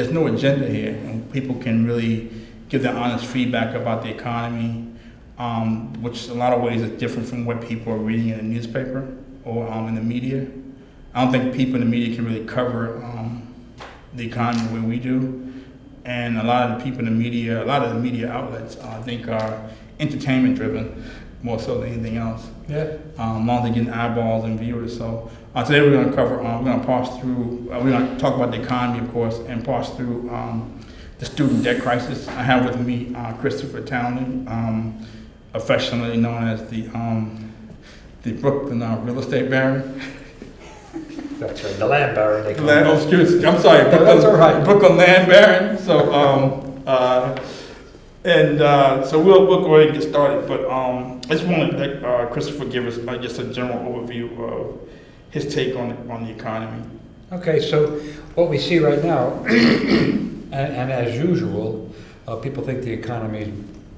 There's no agenda here, and people can really give their honest feedback about the economy, which in a lot of ways is different from what people are reading in the newspaper or in the media. I don't think people in the media can really cover the economy the way we do. And a lot of the people in the media, a lot of the media outlets, I think are entertainment driven more so than anything else. Yeah. As long as they're getting eyeballs and viewers. So today we're going to cover, we're going to parse through, we're going to talk about the economy, of course, and parse through the student debt crisis. I have with me Christopher Townley, affectionately known as the Brooklyn real estate baron. That's right, the land baron. They call I'm sorry, Brooklyn, that's all right. Brooklyn land baron. So, so we'll go ahead and get started. But I just want to let Christopher give us just a general overview of his take on the economy. Okay, so what we see right now, and as usual, people think the economy is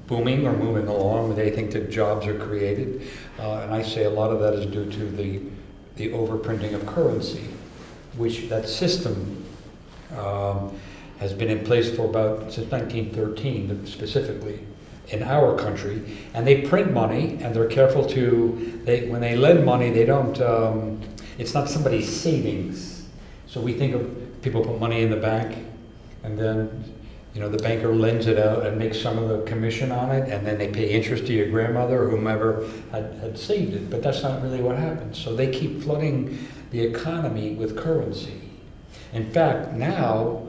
booming or moving along. They think that jobs are created, and I say a lot of that is due to the overprinting of currency, which that system has been in place for since 1913, specifically in our country. And they print money, and they're careful when they lend money, they don't, it's not somebody's savings. So we think of people put money in the bank, and then the banker lends it out and makes some of the commission on it, and then they pay interest to your grandmother or whomever had saved it. But that's not really what happens. So they keep flooding the economy with currency. In fact, now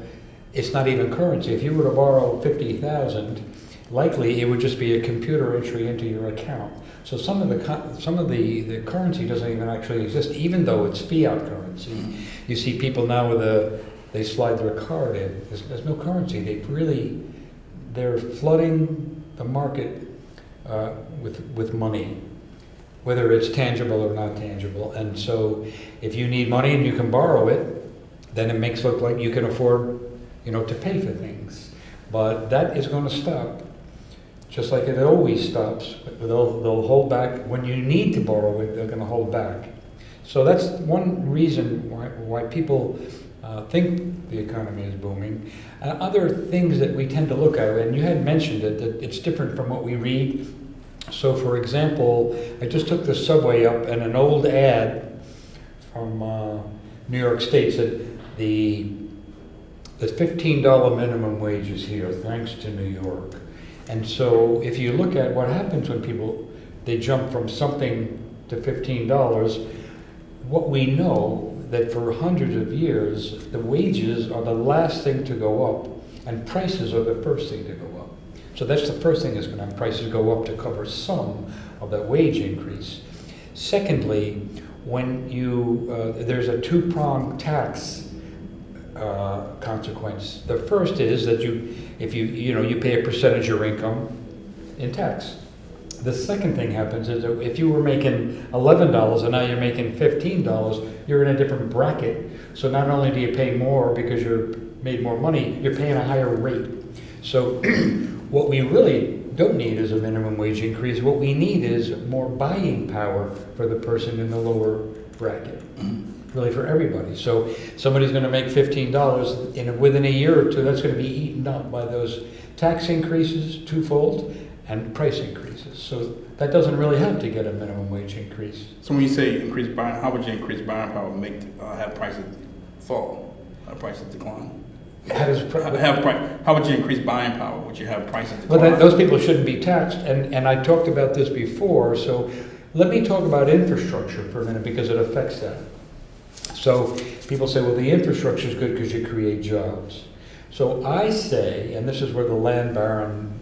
it's not even currency. If you were to borrow $50,000, likely it would just be a computer entry into your account. So some of the currency doesn't even actually exist, even though it's fiat currency. You see people now they slide their card in. There's no currency. They're flooding the market with money, whether it's tangible or not tangible. And so if you need money and you can borrow it, then it makes it look like you can afford, to pay for things. But that is going to stop, just like it always stops. They'll hold back. When you need to borrow it, they're going to hold back. So that's one reason why people think the economy is booming. Other things that we tend to look at, and you had mentioned it, that it's different from what we read. So for example, I just took the subway up, and an old ad from New York State said the $15 minimum wage is here thanks to New York. And so if you look at what happens when they jump from something to $15, what we know that for hundreds of years, the wages are the last thing to go up, and prices are the first thing to go up. So that's the first thing that's going to have prices go up to cover some of that wage increase. Secondly, when there's a two-pronged tax consequence. The first is that you pay a percentage of your income in tax. The second thing happens is that if you were making $11 and now you're making $15, you're in a different bracket. So not only do you pay more because you're made more money, you're paying a higher rate. So what we really don't need is a minimum wage increase. What we need is more buying power for the person in the lower bracket, really for everybody. So somebody's going to make $15 within a year or two, that's going to be eaten up by those tax increases twofold and price increases. So that doesn't really help to get a minimum wage increase. So when you say increase buying, how would you increase buying power have prices fall, have prices decline? How would you increase buying power? Would you have prices decline? Well, those people shouldn't be taxed, and I talked about this before, so let me talk about infrastructure for a minute because it affects that. So people say, well, the infrastructure is good because you create jobs. So I say, and this is where the land baron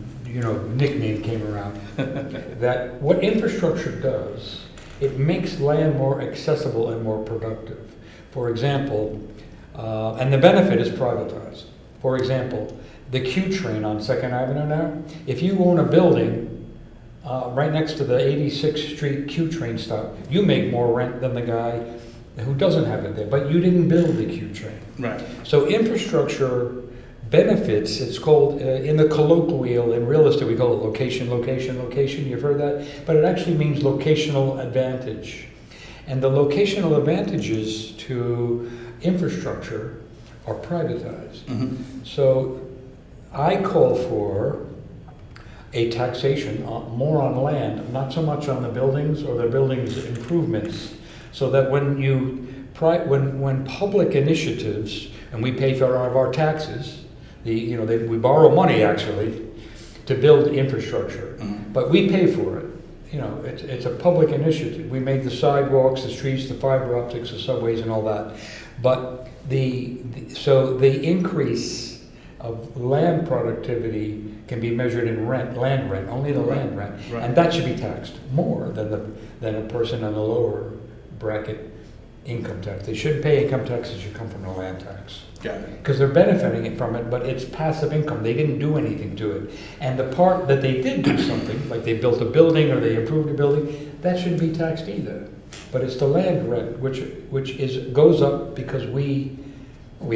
nickname came around, that what infrastructure does, it makes land more accessible and more productive. For example, and the benefit is privatized. For example, the Q train on 2nd Avenue now, if you own a building right next to the 86th Street Q train stop, you make more rent than the guy who doesn't have it there, but you didn't build the Q train. Right. So infrastructure benefits, it's called, in the colloquial, in real estate we call it location, you've heard that? But it actually means locational advantage. And the locational advantages to infrastructure are privatized. Mm-hmm. So I call for a taxation more on land, not so much on the buildings or the buildings improvements, so that when public initiatives, and we pay for all of our taxes, we borrow money actually to build infrastructure, but we pay for it. It's a public initiative. We make the sidewalks, the streets, the fiber optics, the subways, and all that. But so the increase of land productivity can be measured in land rent, only the land rent, Right. and that should be taxed more than a person on the lower bracket income tax. They shouldn't pay income tax; it should come from the land tax. Got it. Because they're benefiting from it, but it's passive income. They didn't do anything to it. And the part that they did do something, like they built a building or they improved a building, that shouldn't be taxed either. But it's the land rent, which goes up because we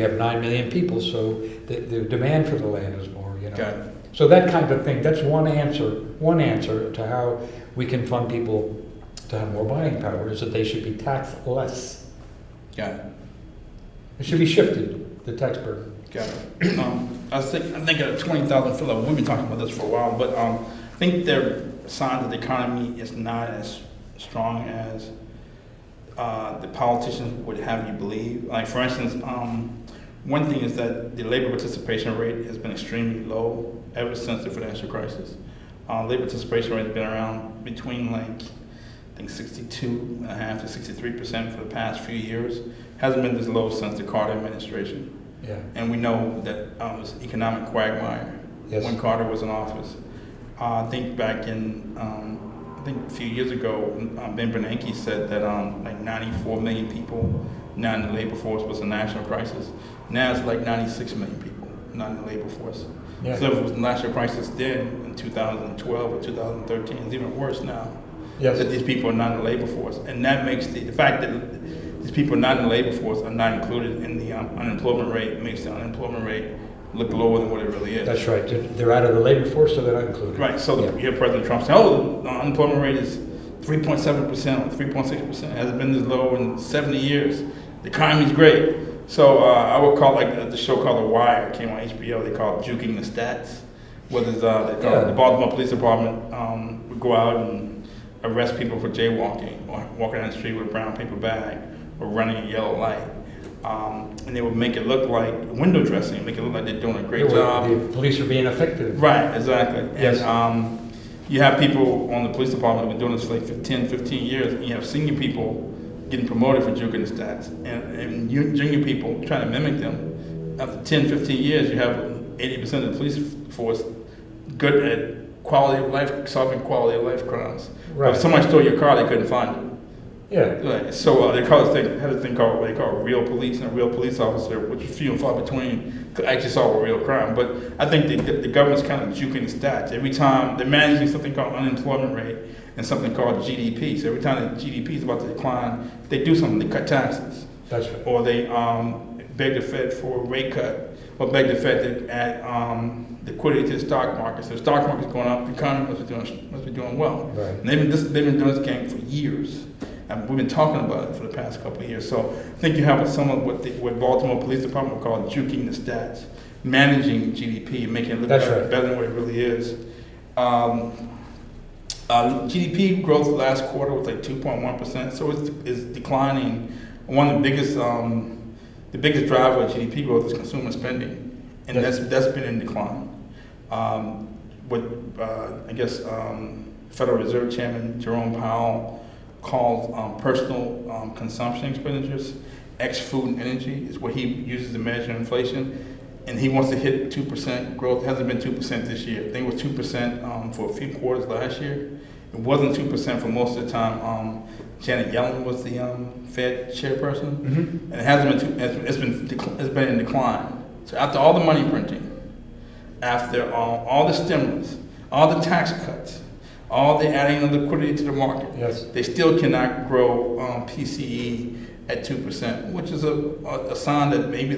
have 9 million people, so the demand for the land is more. Got it. So that kind of thing. That's one answer to how we can fund people to have more buying power, is that they should be taxed less. Got it. It should be shifted, the tax burden. Got it. I think at 20,000 foot level, we've been talking about this for a while, but I think there are signs that the economy is not as strong as the politicians would have you believe. Like, for instance, one thing is that the labor participation rate has been extremely low ever since the financial crisis. Labor participation rate has been around between I think 62.5% to 63% for the past few years. Hasn't been this low since the Carter administration. Yeah. And we know that it was an economic quagmire when Carter was in office. I think back in, I think a few years ago, Ben Bernanke said that 94 million people not in the labor force was a national crisis. Now it's 96 million people not in the labor force. Yeah. So if it was a national crisis then in 2012 or 2013, it's even worse now. Yes. That these people are not in the labor force. And that makes the fact that these people not in the labor force are not included in the unemployment rate makes the unemployment rate look lower than what it really is. That's right. They're out of the labor force, so they're not included. Right. So you hear President Trump say, "Oh, the unemployment rate is 3.7% or 3.6%. It hasn't been this low in 70 years. The economy's great." So I would call the show called The Wire came on HBO. They call it "Juking the Stats." Whether the Baltimore Police Department would go out and arrest people for jaywalking or walking down the street with a brown paper bag or running a yellow light. And they would make it look like window dressing, make it look like they're doing a great job. The police are being effective. Right, exactly. Yes. And you have people on the police department who have been doing this for 10, 15 years, and you have senior people getting promoted for juking the stats. And junior people trying to mimic them. After 10, 15 years, you have 80% of the police force good at quality of life, solving quality of life crimes. Right. If someone stole your car, they couldn't find it. Yeah. Right. So they had a thing called what they call real police, and a real police officer, which is few and far between, could actually solve a real crime. But I think the government's kind of juking the stats. Every time they're managing something called unemployment rate and something called GDP. So every time the GDP is about to decline, they do something. They cut taxes. That's right. Or they beg the Fed for a rate cut, or beg the Fed to add liquidity to the stock market. So the stock market's going up, the economy must be doing well. Right. And they've been doing this game for years. And we've been talking about it for the past couple of years. So I think you have some of what Baltimore Police Department would call juking the stats, managing GDP and making it look better than what it really is. GDP growth last quarter was 2.1%, so it's declining. One of the biggest driver of GDP growth is consumer spending, and that's been in decline. Federal Reserve Chairman Jerome Powell called personal consumption expenditures, ex-food and energy, is what he uses to measure inflation. And he wants to hit 2% growth. It hasn't been 2% this year. I think it was 2% for a few quarters last year. It wasn't 2% for most of the time. Janet Yellen was the Fed chairperson, and it hasn't been. It's been in decline. So after all the money printing, after all the stimulus, all the tax cuts, all the adding of liquidity to the market, they still cannot grow PCE at 2%, which is a sign that maybe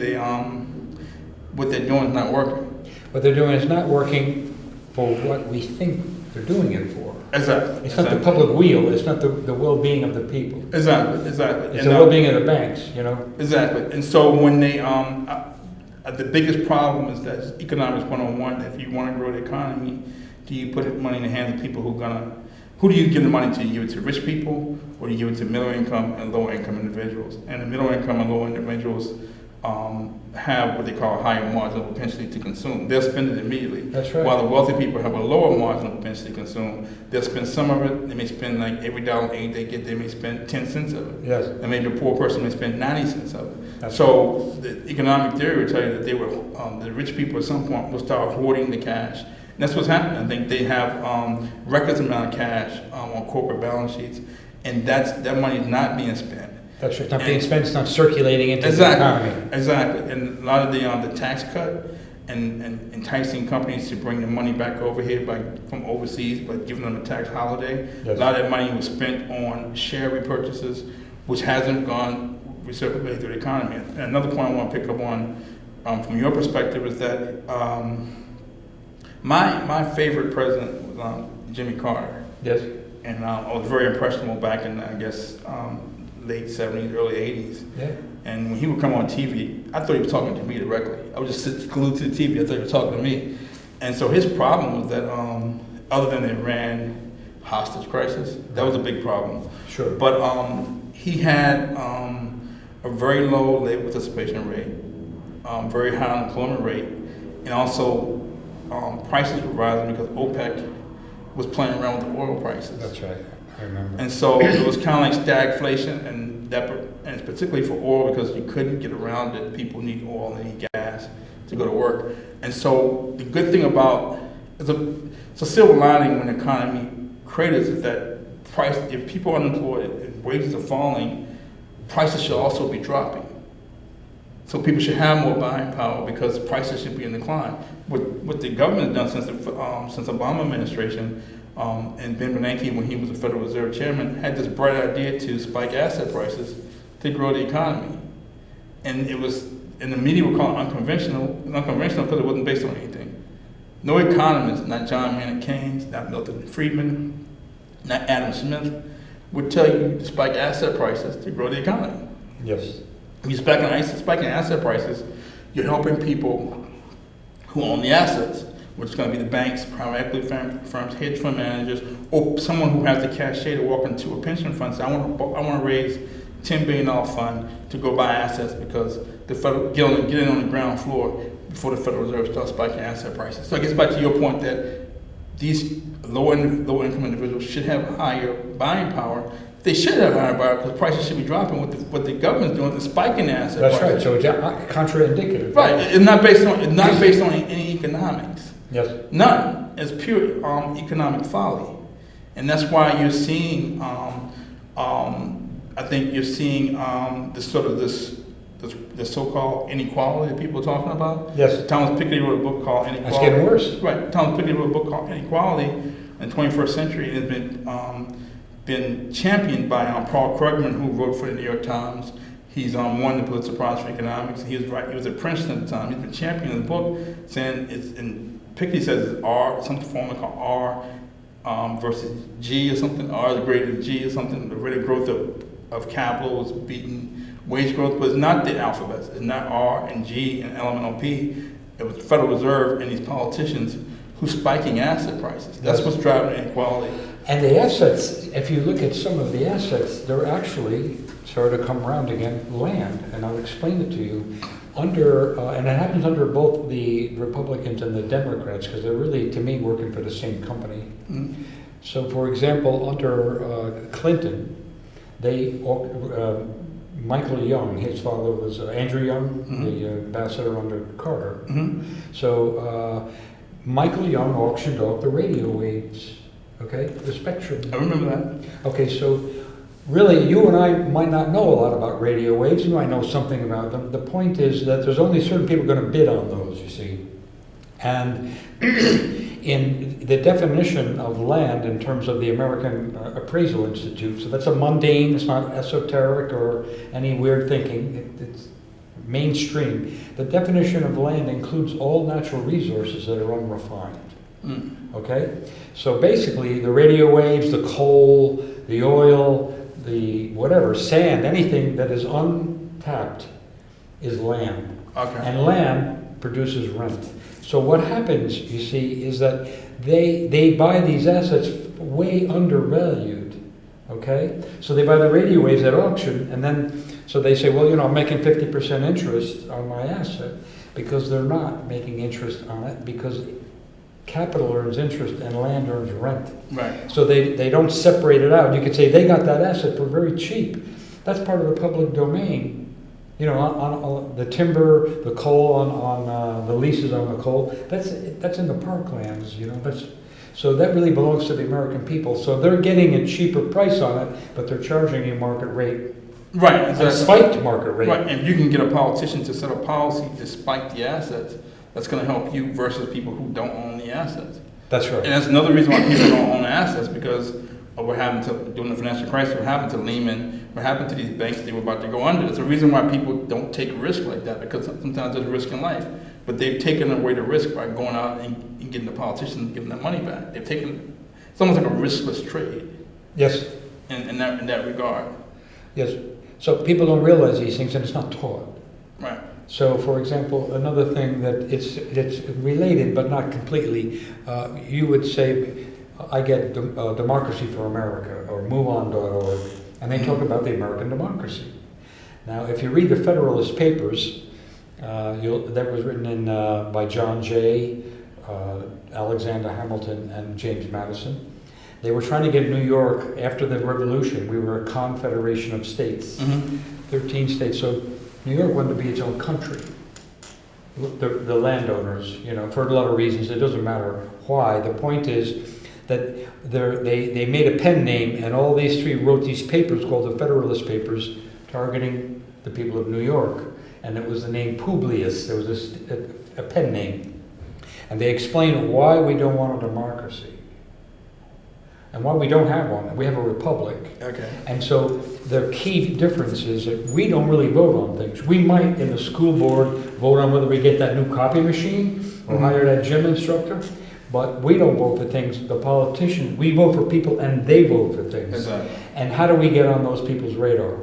what they're doing is not working. What they're doing is not working for what we think they're doing it for. Exactly. It's not the public weal. It's not the well-being of the people. Exactly. It's the well-being of the banks, Exactly. And so when they, the biggest problem is that economics 101. If you want to grow the economy, do you put money in the hands of people who do you give the money to? You give it to rich people, or do you give it to middle income and lower income individuals? And the middle income and lower individuals have what they call a higher marginal propensity to consume. They'll spend it immediately. That's right. While the wealthy people have a lower marginal propensity to consume, they'll spend some of it. They may spend like every dollar aid they get, they may spend 10 cents of it. Yes. And maybe a poor person may spend 90 cents of it. That's So the economic theory will tell you that the rich people at some point will start hoarding the cash. And that's what's happening. I think they have records amount of cash on corporate balance sheets, and that money is not being spent. That's right. It's not being spent. It's not circulating into the economy. Exactly. And a lot of the tax cut and enticing companies to bring the money back over here from overseas, but giving them a tax holiday. Yes. A lot of that money was spent on share repurchases, which hasn't gone recirculated through the economy. And another point I want to pick up on from your perspective is that my favorite president was Jimmy Carter. Yes. And I was very impressionable back in, I guess, late 70s, early 80s. Yeah. And when he would come on TV, I thought he was talking to me directly. I would just sit glued to the TV. I thought he was talking to me. And so his problem was that, other than the Iran hostage crisis, that was a big problem. Sure. But he had a very low labor participation rate, very high unemployment rate, and also prices were rising because OPEC was playing around with the oil prices. That's right. I remember. And so it was kind of like stagflation, and it's particularly for oil because you couldn't get around it. People need oil, they need gas to go to work. And so the good thing about it's a silver lining when the economy craters is that if people are unemployed and wages are falling, prices should also be dropping. So people should have more buying power because prices should be in decline. What the government has done since Obama administration and Ben Bernanke, when he was the Federal Reserve Chairman, had this bright idea to spike asset prices to grow the economy. And the media would call it unconventional because it wasn't based on anything. No economist, not John Maynard Keynes, not Milton Friedman, not Adam Smith, would tell you to spike asset prices to grow the economy. Yes. If you're spiking asset prices, you're helping people who own the assets, which is going to be the banks, private equity firms, hedge fund managers, or someone who has the cachet to walk into a pension fund and say, I want to raise $10 billion fund to go buy assets because the federal get in on the ground floor before the Federal Reserve starts spiking asset prices. So it gets back to your point that these low income individuals should have higher buying power. They should have higher buying power because prices should be dropping. What the government's doing is spiking the asset That's prices. right. So it's contraindicative. Right. It's not based on any economics. Yes. None. It's pure economic folly, and that's why you're seeing. I think you're seeing this so-called inequality that people are talking about. Yes. Thomas Piketty wrote a book called Inequality. It's getting worse. Right. Thomas Piketty wrote a book called Inequality in the 21st century, and it's been championed by Paul Krugman, who wrote for the New York Times. He's won the Pulitzer Prize for economics. He was at Princeton at the time. He's been championing the book, saying Piketty says it's some formula called R versus G or something. R is greater than G or something. The rate of growth of capital is beating wage growth, but it's not the alphabet. It's not R and G and L and P. It was the Federal Reserve and these politicians who's spiking asset prices. That's what's driving inequality. And the assets, if you look at some of the assets, they're actually, sorry to come around again, land. And I'll explain it to you. And it happens under both the Republicans and the Democrats, because they're really, to me, working for the same company. Mm-hmm. So, for example, under Clinton, Michael Young, his father was Andrew Young, mm-hmm. the ambassador under Carter. Mm-hmm. So, Michael Young auctioned off the radio waves, okay, the spectrum. I remember that. Okay, so really, you and I might not know a lot about radio waves. You might know something about them. The point is that there's only certain people going to bid on those, you see. And in the definition of land in terms of the American Appraisal Institute, so that's a mundane, it's not esoteric or any weird thinking, it's mainstream. The definition of land includes all natural resources that are unrefined. Mm. Okay? So basically, the radio waves, the coal, the oil, the whatever, sand, anything that is untapped is land. Okay. And land produces rent. So what happens, you see, is that they buy these assets way undervalued, okay? So they buy the radio waves at auction, and then, so they say, well, I'm making 50% interest on my asset, because they're not making interest on it, because capital earns interest and land earns rent. Right. So they don't separate it out. You could say they got that asset for very cheap. That's part of the public domain. On the timber, the coal, on the leases on the coal, that's in the parklands, so that really belongs to the American people. So they're getting a cheaper price on it, but they're charging a market rate. Right. A spiked market rate. Right, and if you can get a politician to set a policy to spike the assets, that's going to help you versus people who don't own the assets. That's right. And that's another reason why people don't own assets, because of what happened during the financial crisis, what happened to Lehman, what happened to these banks, they were about to go under. It's the reason why people don't take risk like that, because sometimes there's risk in life. But they've taken away the risk by going out and getting the politicians and giving their money back. It's almost like a riskless trade. Yes. In that regard. Yes. So people don't realize these things, and it's not taught. Right. So, for example, another thing that it's related but not completely, you would say, I get Democracy for America or MoveOn.org, and they talk about the American democracy. Now, if you read the Federalist Papers, that was written by John Jay, Alexander Hamilton, and James Madison. They were trying to get New York, after the Revolution, we were a confederation of states, 13 states. So New York wanted to be its own country. The landowners, for a lot of reasons, it doesn't matter why. The point is that they made a pen name, and all these three wrote these papers called the Federalist Papers, targeting the people of New York. And it was the name Publius. There was a pen name. And they explained why we don't want a democracy. And why we don't have one. We have a republic. Okay. And so the key difference is that we don't really vote on things. We might, in the school board, vote on whether we get that new copy machine or hire that gym instructor, but we don't vote for things. The politicians, we vote for people and they vote for things. Exactly. And how do we get on those people's radar?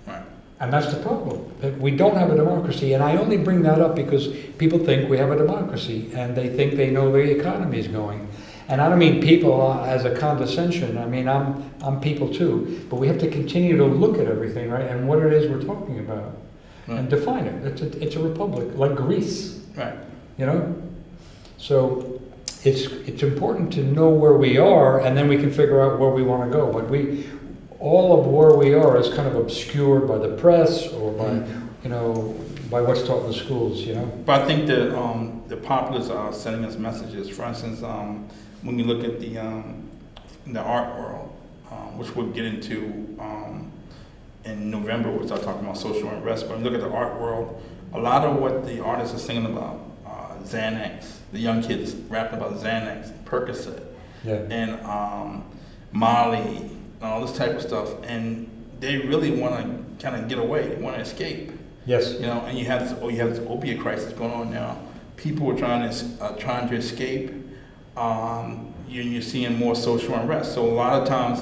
Right. And that's the problem. That we don't have a democracy. And I only bring that up because people think we have a democracy and they think they know where the economy is going. And I don't mean people as a condescension. I mean, I'm people too. But we have to continue to look at everything, right? And what it is we're talking about. Right. And define it. It's a republic, like Greece. Right. So it's important to know where we are, and then we can figure out where we want to go. But all of where we are is kind of obscured by the press or by, by what's taught in the schools, But I think that the populists are sending us messages. For instance, when you look at in the art world, which we'll get into in November, we'll start talking about social unrest. But when you look at the art world, a lot of what the artists are singing about, Xanax, the young kids rapping about Xanax, Percocet, and Molly, and all this type of stuff, and they really want to kind of get away. They want to escape. Yes. And you have this opiate crisis going on now. People are trying to escape. You're seeing more social unrest. So a lot of times,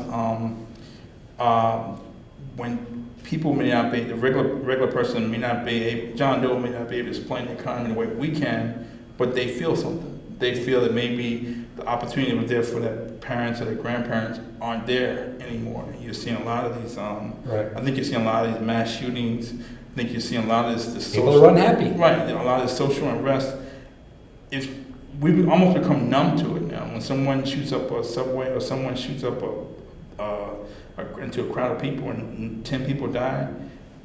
when people may not be, the regular person may not be able, John Doe may not be able to explain the economy the way we can, but they feel something. They feel that maybe the opportunity was there for their parents or their grandparents aren't there anymore. You're seeing a lot of these, right. I think you're seeing a lot of these mass shootings. I think you're seeing a lot of this people social, are unhappy. Right, a lot of this social unrest. We've almost become numb to it now. When someone shoots up a subway or someone shoots up into a crowd of people and 10 people die,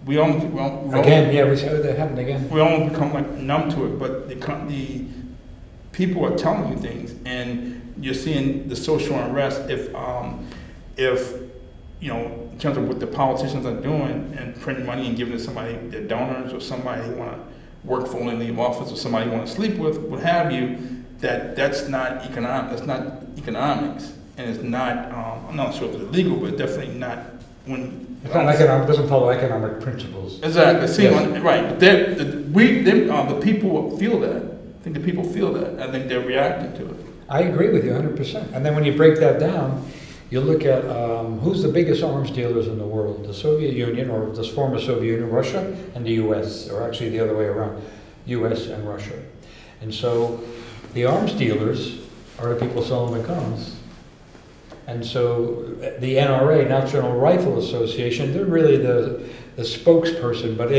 we saw that happen again. We almost become like numb to it. But the people are telling you things, and you're seeing the social unrest. If in terms of what the politicians are doing and printing money and giving it to somebody, their donors, or somebody who want to work for only leave office, or somebody you want to sleep with, what have you, that's not economic. That's not economics, and it's not. I'm not sure if it's illegal, but definitely not when. It's not economic. Doesn't follow economic principles. Exactly. See, yes. Right. The people feel that. I think the people feel that. I think they're reacting to it. I agree with you 100%. And then when you break that down, you look at who's the biggest arms dealers in the world: the Soviet Union, or the former Soviet Union, Russia, and the U.S., or actually the other way around. U.S. and Russia. And so the arms dealers are the people selling the guns. And so the NRA, National Rifle Association, they're really the spokesperson, but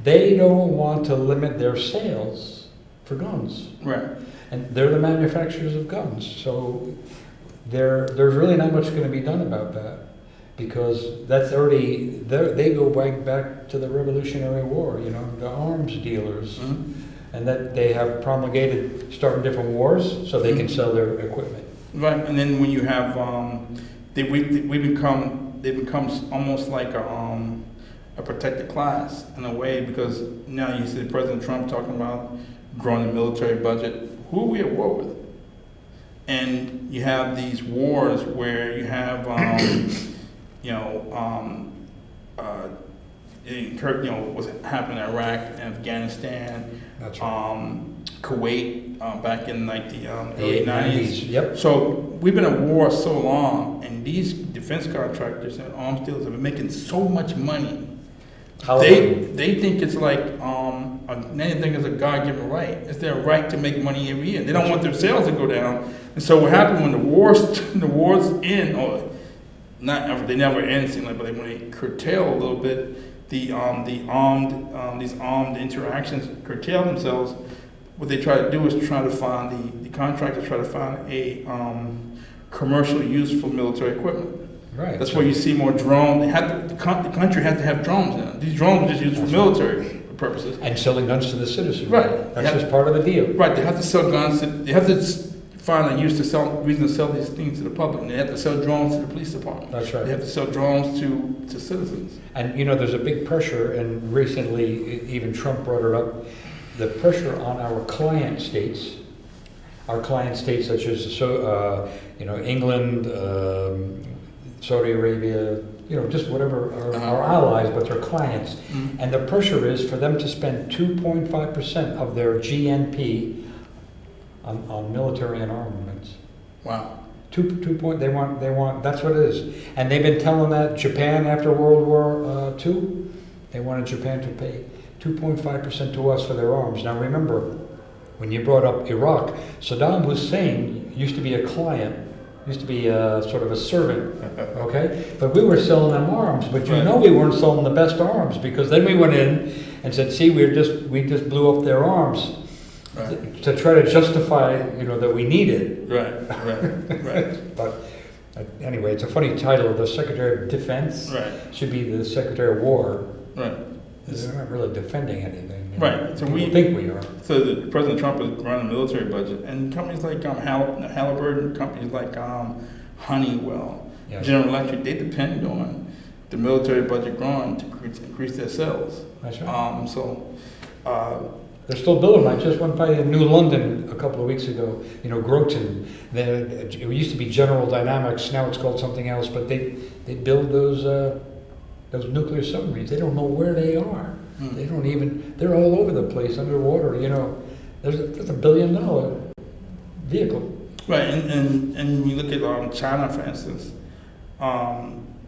they don't want to limit their sales for guns. Right. And they're the manufacturers of guns. So there's really not much going to be done about that, because that's already, they go back to the Revolutionary War, the arms dealers. Mm-hmm. And that they have promulgated starting different wars so they can sell their equipment. Right, and then when you have, they become almost like a protected class in a way, because now you see President Trump talking about growing the military budget. Who are we at war with? And you have these wars where you have, what's happening in Iraq and Afghanistan. That's right. Kuwait back in like the early 90s. Yep. So we've been at war so long, and these defense contractors and arms dealers have been making so much money. They think it's like anything is a God-given right. It's their right to make money every year. They don't want their sales to go down. And so what happened when the wars end, or not ever, they never end, seem like, but when they curtail a little bit, these armed interactions curtail themselves. What they try to do is try to find the contractors try to find a commercial use for military equipment. Right. That's where you see more drones. The country has to have drones now. These drones are just used for military purposes. And selling guns to the citizens. Right. That's just part of the deal. Right. They have to sell guns. They have to find a reason to sell these things to the public. And they have to sell drones to the police department. That's right. They have to sell drones to citizens. And there's a big pressure, and recently even Trump brought it up, the pressure on our client states such as England, Saudi Arabia, just whatever our allies, but they're clients. Mm-hmm. And the pressure is for them to spend 2.5% of their GNP on military and armaments. Wow. They want, that's what it is. And they've been telling that Japan after World War II, they wanted Japan to pay 2.5% to us for their arms. Now remember, when you brought up Iraq, Saddam Hussein used to be a client, used to be sort of a servant, okay? But we were selling them arms, but we weren't selling the best arms, because then we went in and said, see, we just blew up their arms. Right. To try to justify, that we need it. Right. But anyway, it's a funny title. The Secretary of Defense should be the Secretary of War. Right. They're not really defending anything. Right. So we think we are. So President Trump is running a military budget, and companies like Halliburton, companies like Honeywell, General Electric, they depend on the military budget growing to increase their sales. That's right. They're still building. I just went by New London a couple of weeks ago. Groton. It used to be General Dynamics. Now it's called something else. But they build those nuclear submarines. They don't know where they are. They don't even. They're all over the place underwater. There's a $1 billion vehicle. Right, and you look at China, for instance.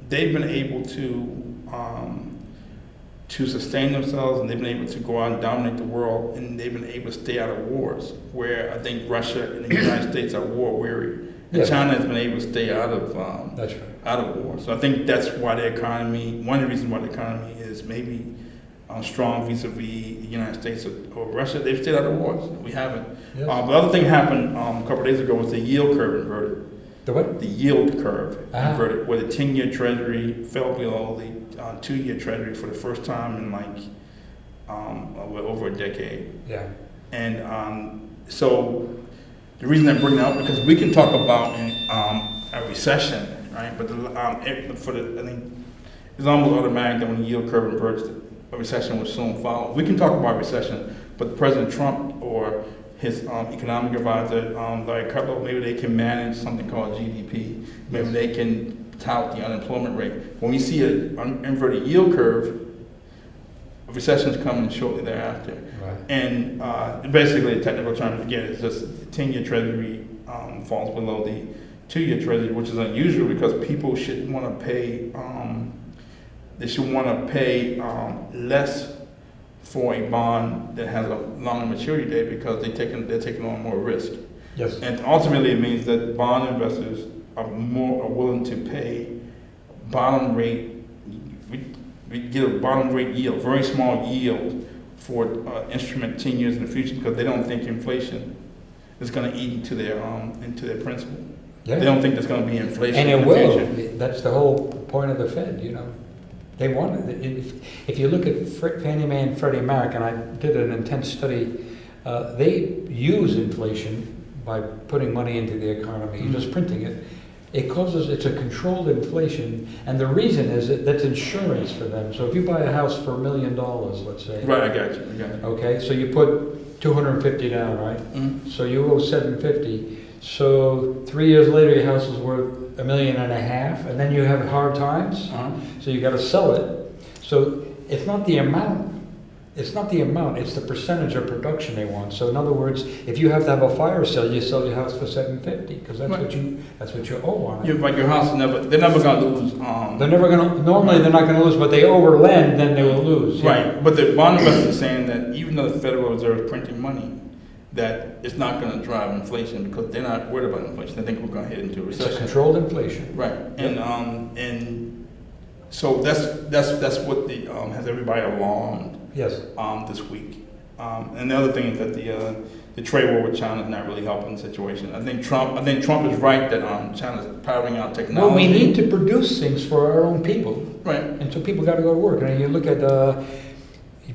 They've been able to sustain themselves, and they've been able to go out and dominate the world, and they've been able to stay out of wars, where I think Russia and the United States are war weary. And China has been able to stay out of war. So I think that's why the economy, one of the reasons why the economy is maybe strong vis-a-vis the United States or Russia. They've stayed out of wars. We haven't. Yes. The other thing happened a couple of days ago was the yield curve inverted. The what? The yield curve inverted, where the 10-year Treasury fell below the 2-year Treasury for the first time in over a decade. Yeah. And so the reason I bring that up, because we can talk about a recession, right? But I think it's almost automatic that when the yield curve inverts, a recession will soon follow. We can talk about recession, but President Trump or his economic advisor, Larry Kudlow, maybe they can manage something called GDP. Maybe they can tout the unemployment rate. When we see an inverted yield curve, a recession is coming shortly thereafter. Right. And basically, the technical term, again, it's just the 10-year Treasury falls below the 2-year Treasury, which is unusual because people should want to pay. They should want to pay less for a bond that has a longer maturity date because they're taking on more risk. Yes. And ultimately, it means that bond investors are willing to pay bottom rate. We get a bottom rate yield, very small yield for instrument 10 years in the future because they don't think inflation is going to eat into their principal. Yeah. They don't think there's going to be inflation. And in it the will. future. That's the whole point of the Fed, you know. They want it. If you look at Fannie Mae and Freddie Mac, and I did an intense study, they use inflation by putting money into the economy, just printing it. It's a controlled inflation, and the reason is that's insurance for them. So if you buy a house for $1 million, let's say. Right, I got you. Okay, so you put $250 down, right? Mm-hmm. So you owe $750. So 3 years later, your house is worth $1.5 million, and then you have hard times. Uh-huh. So you got to sell it. So it's not the amount. It's not the amount. It's the percentage of production they want. So in other words, if you have to have a fire sale, you sell your house for $750 because that's what you owe on it. Like your house they're never going to lose. They're never going to. Normally, they're not going to lose, but they overlend, then they will lose. Right, but the bond investor is saying that even though the Federal Reserve is printing money, that it's not going to drive inflation because they're not worried about inflation. They think we're going to head into a recession. It's a controlled inflation. Right, and so that's what has everybody alarmed. Yes. This week, and the other thing is that the trade war with China is not really helping the situation. I think Trump is right that China's powering out technology. Well, we need to produce things for our own people. Right. And so people got to go to work. And you look at,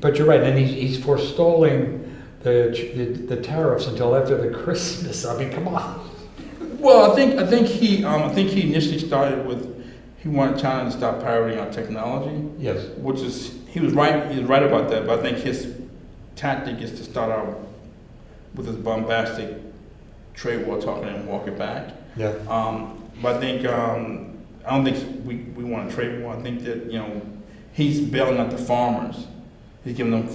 but you're right. And he's forestalling the tariffs until after the Christmas. I mean, come on. Well, I think he initially started with he wanted China to stop pirating our technology. Yes. Which is he was right. He was right about that. But I think his tactic is to start out with this bombastic trade war talking and walk it back. Yeah. But I think I don't think we want a trade war. I think that he's bailing out the farmers. He's giving them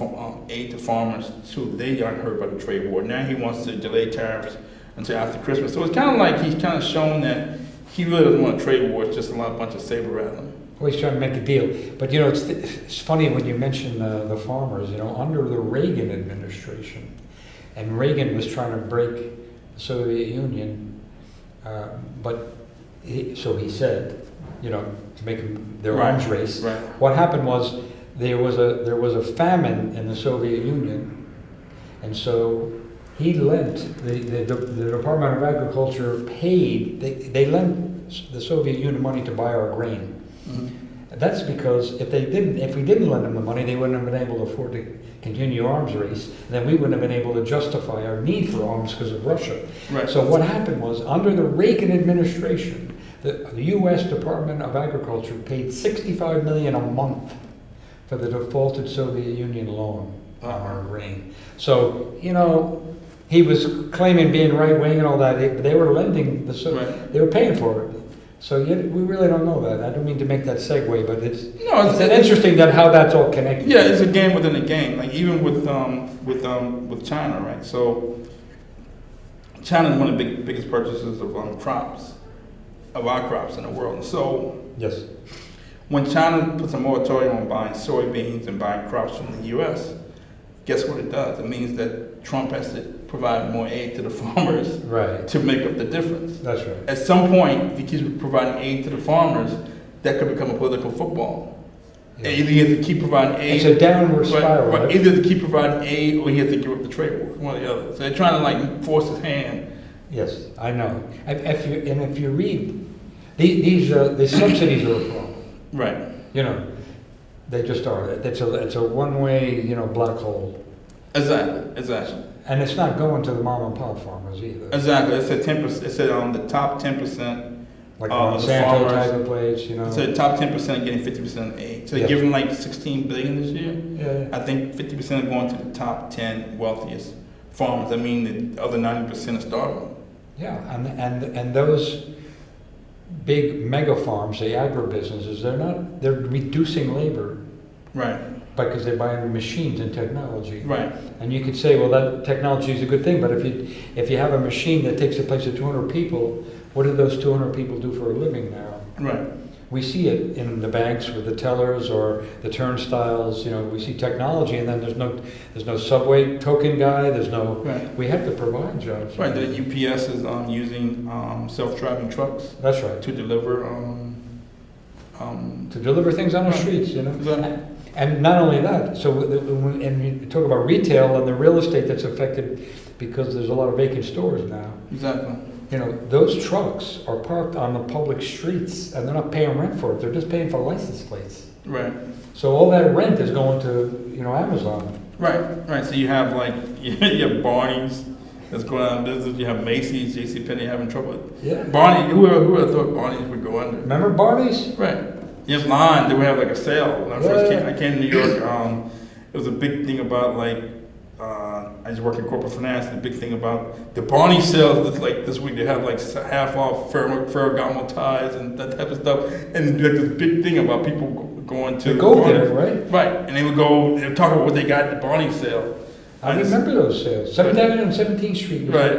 aid to farmers so they aren't hurt by the trade war. Now he wants to delay tariffs until after Christmas. So it's kind of like he's kind of shown that he really doesn't want a trade war. It's just a bunch of saber rattling. Well, he's trying to make a deal. But it's funny when you mention the farmers. Under the Reagan administration, and Reagan was trying to break the Soviet Union, so he said, to make their arms race. Right. What happened was there was a famine in the Soviet Union, and so he lent the Department of Agriculture paid they lent the Soviet Union money to buy our grain. Mm-hmm. That's because if we didn't lend them the money, they wouldn't have been able to afford to continue arms race. And then we wouldn't have been able to justify our need for arms because of Russia. Right. So what happened was under the Reagan administration, the U.S. Department of Agriculture paid $65 million a month for the defaulted Soviet Union loan on our grain. So he was claiming being right wing and all that. They were lending they were paying for it. So we really don't know that. I don't mean to make that segue, but it's interesting that how that's all connected. Yeah, it's a game within a game. Like even with China, right? So China is one of the biggest purchasers of our crops in the world. So yes, when China puts a moratorium on buying soybeans and buying crops from the U.S., guess what it does? It means that Trump has to provide more aid to the farmers to make up the difference. That's right. At some point, if he keeps providing aid to the farmers, that could become a political football. Yeah. Either he has to keep providing aid. It's a downward spiral. Right? Either to keep providing aid or he has to give up the trade war. One or the other. So they're trying to force his hand. Yes, I know. If you read, these subsidies are a problem. Right. They just are. It's a one-way, black hole. Exactly. And it's not going to the mom and pop farmers either. Exactly. It said 10%. It said the top 10%. Like Monsanto type of place, It said top 10% getting 50% of aid. So they're giving $16 billion this year. Yeah. I think 50% are going to the top 10 wealthiest farmers. I mean, the other 90% are starving. Yeah, and those big mega farms, the agribusinesses, they're reducing labor. Right. Because they're buying machines and technology. Right. And you could say, well, that technology is a good thing, but if you have a machine that takes the place of 200 people, what do those 200 people do for a living now? Right. we see it in the banks with the tellers or the turnstiles. You know, we see technology, and then there's no subway token guy. There's no. Right. We have to provide jobs. Right. The UPS is using self-driving trucks. That's right. To deliver. To deliver things on the streets, you know. Exactly. And not only that, so and you talk about retail and the real estate that's affected because there's a lot of vacant stores now. Exactly. You know, those trucks are parked on the public streets and they're not paying rent for it. They're just paying for license plates. Right. So all that rent is going to, you know, Amazon. Right. So you have like you have Barney's that's going out of business. You have Macy's, JCPenney having trouble. Yeah. Who would have thought Barney's would go under? Remember Barney's? Right. You have line. They would have like a sale. When I first Yeah. came to New York, it was a big thing about like. I just work in corporate finance. The big thing about the Barney sales is like this week they have like half off Ferragamo ties and that type of stuff. And like this big thing about people going to go Barney's. there, right? Right, and they would go. They would talk about what they got at the Barney sale. I remember those sales. 7th Avenue and 17th Street. Right.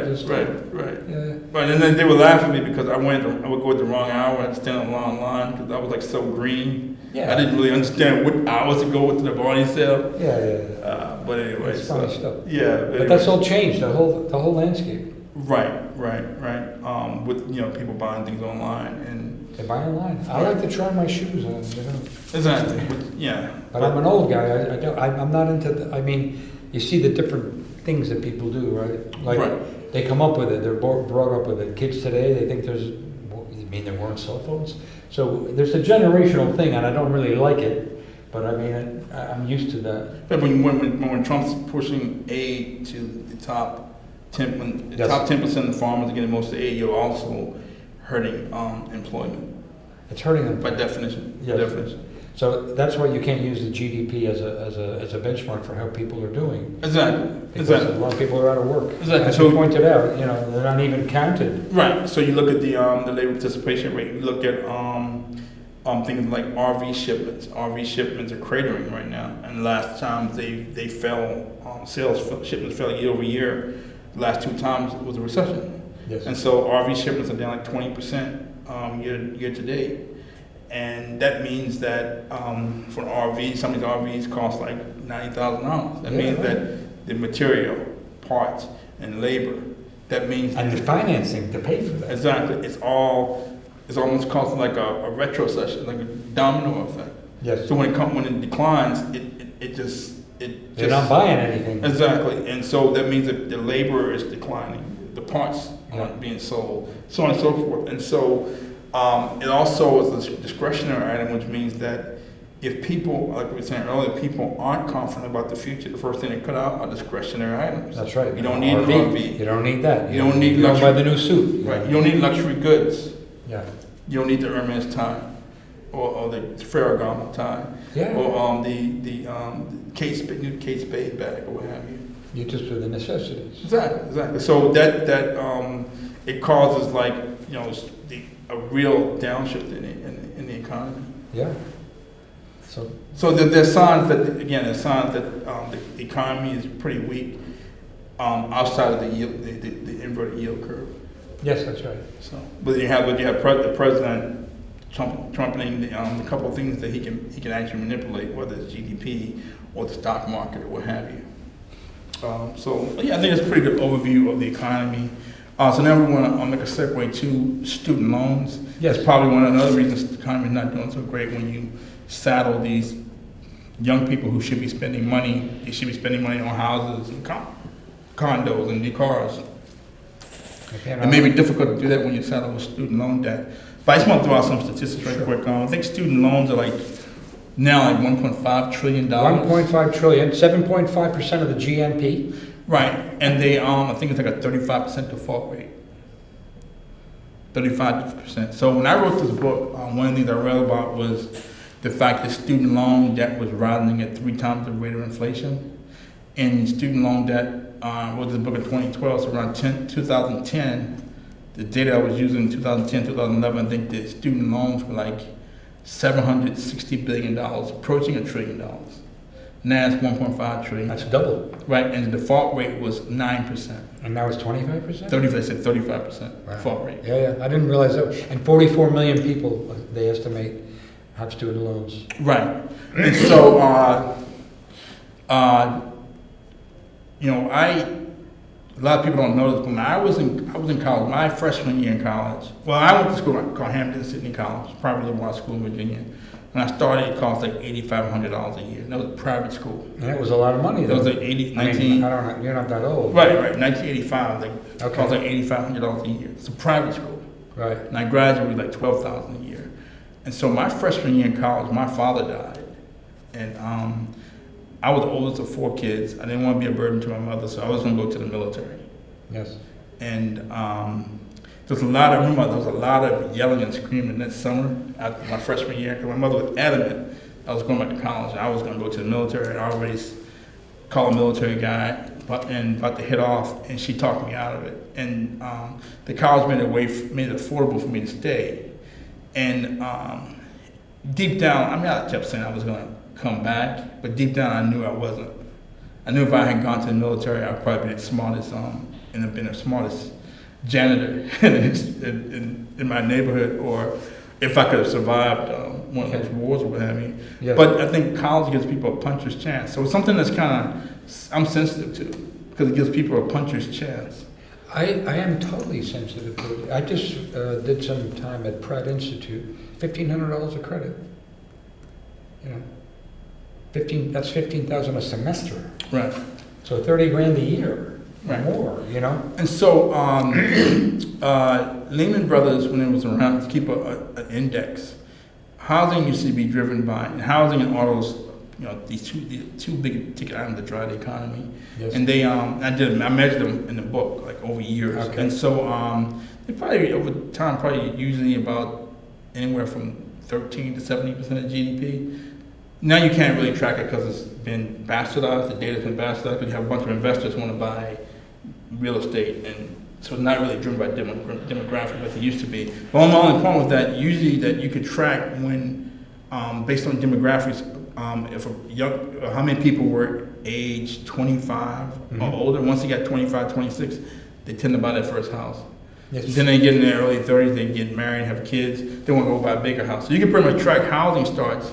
Yeah. Right, and then they would laugh at me because I would go at the wrong hour. I'd stand on a long line because I was like so green. Yeah. I didn't really understand what hours to go to the Barney sale. Yeah. But anyway, It's funny stuff. Yeah, But that's all changed. The whole landscape. Right. With people buying things online and They buy online. I like to try my shoes on. You know. exactly. Yeah. But I'm an old guy. I'm not into. I mean, you see the different things that people do, right? Like Right. they come up with it. They're brought up with it. Kids today, they think there's. You mean there weren't cell phones? So there's a generational thing, and I don't really like it. But I mean, I'm used to that. But when Trump's pushing aid to the top 10, when the Yes. top 10% of the farmers are getting most of the aid, you're also hurting employment It's hurting them. by definition. Yes. Definition. So that's why you can't use the GDP as a benchmark for how people are doing. Exactly. Because a lot of people are out of work. Exactly. As you pointed out, they're not even counted. Right. So you look at the labor participation rate. You look at things like RV shipments. RV shipments are cratering right now. And last time they fell, shipments fell year over year. The last two times it was a recession. Yes. And so RV shipments are down like 20% year to date. And that means that for an RV, some of these RVs cost like $90,000. That means that the material, parts, and labor. That means And the financing to pay for that. exactly. It's almost costing like a retrocession, like a domino effect. Yes. So when it declines, They're not buying anything. exactly. And so that means that the labor is declining, the parts aren't being sold, so on and so forth. And so it also is a discretionary item, which means that if people, like we were saying earlier, people aren't confident about the future, the first thing they cut out are discretionary items. That's right. You don't need an RV. You don't need that. You don't need You don't buy luxury. the new suit. Right. You don't need luxury goods. Yeah. You don't need the Hermes tie or the Ferragamo tie Yeah. or the Kate Spade bag or what have you. You just do the necessities. Exactly. So that it causes like a real downshift in the economy. Yeah. So there's signs that the economy is pretty weak outside of the inverted yield curve. Yes, that's right. So, but you have the president trumpeting the couple of things that he can actually manipulate, whether it's GDP or the stock market or what have you. So yeah, I think it's a pretty good overview of the economy. So now we want to make a segue to student loans. Yes. That's probably one of the other reasons the economy is not doing so great when you saddle these young people who should be spending money. They should be spending money on houses and condos and new cars. It may be difficult to do that when you saddle with student loan debt. But I just want to throw out some statistics right quick. I think student loans are now $1.5 trillion. 1.5 trillion, 7.5% of the GNP. Right, and they I think it's like a 35% default rate. 35%. So when I wrote this book, one of the things I read about was the fact that student loan debt was rising at 3 times the rate of inflation. And student loan debt, wrote this book in 2012, so around 2010, the data I was using in 2010, 2011, I think the student loans were like $760 billion, approaching $1 trillion. Now it's 1.5 trillion. That's double. Right, and the default rate was 9%. And now it's 25%? 35% Wow. default rate. Yeah, I didn't realize that. And 44 million people, they estimate, have student loans. Right. And so, a lot of people don't know this, but when I was in college, my freshman year in college. Well, I went to school called Hampton-Sydney College, private liberal arts school in Virginia. When I started, it cost like $8,500 a year. And that was a private school. And that was a lot of money, though. That was like you're not that old. Right. 1985, it cost like $8,500 a year. It's a private school. Right. And I graduated with like $12,000 a year. And so my freshman year in college, my father died. And I was the oldest of 4 kids. I didn't want to be a burden to my mother, so I was going to go to the military. Yes. And there was a lot of yelling and screaming that summer after my freshman year, because my mother was adamant I was going back to college. I was going to go to the military. I already called a military guy and about to head off, and she talked me out of it. And the college made it affordable for me to stay. And deep down, I kept saying I was going to come back, but deep down I knew I wasn't. I knew if I had gone to the military, I'd probably be the smartest and have been the smartest janitor in my neighborhood, or if I could have survived one of those wars or what have you. Yes. But I think college gives people a puncher's chance. So it's something that's I'm sensitive to, because it gives people a puncher's chance. I am totally sensitive to it. I just did some time at Pratt Institute, $1,500 a credit. That's $15,000 a semester. Right. So $30,000 a year. Right. More, And so Lehman Brothers, when it was around, to keep an index, housing used to be driven by, and housing and autos, these two big ticket items that drive the economy. Yes. And they, I measured them in the book, like over years. Okay. And so they probably, over time, usually about anywhere from 13 to 70% of GDP. Now you can't really track it because it's been bastardized, the data's been bastardized, because you have a bunch of investors who want to buy real estate, and so it's not really driven by demographics like it used to be. But my only point was that usually that you could track when, based on demographics, how many people were age 25 or older. Once they got 25, 26, they tend to buy their first house. Yes. Then they get in their early 30s, they get married, have kids, they want to go buy a bigger house. So you can pretty much track housing starts.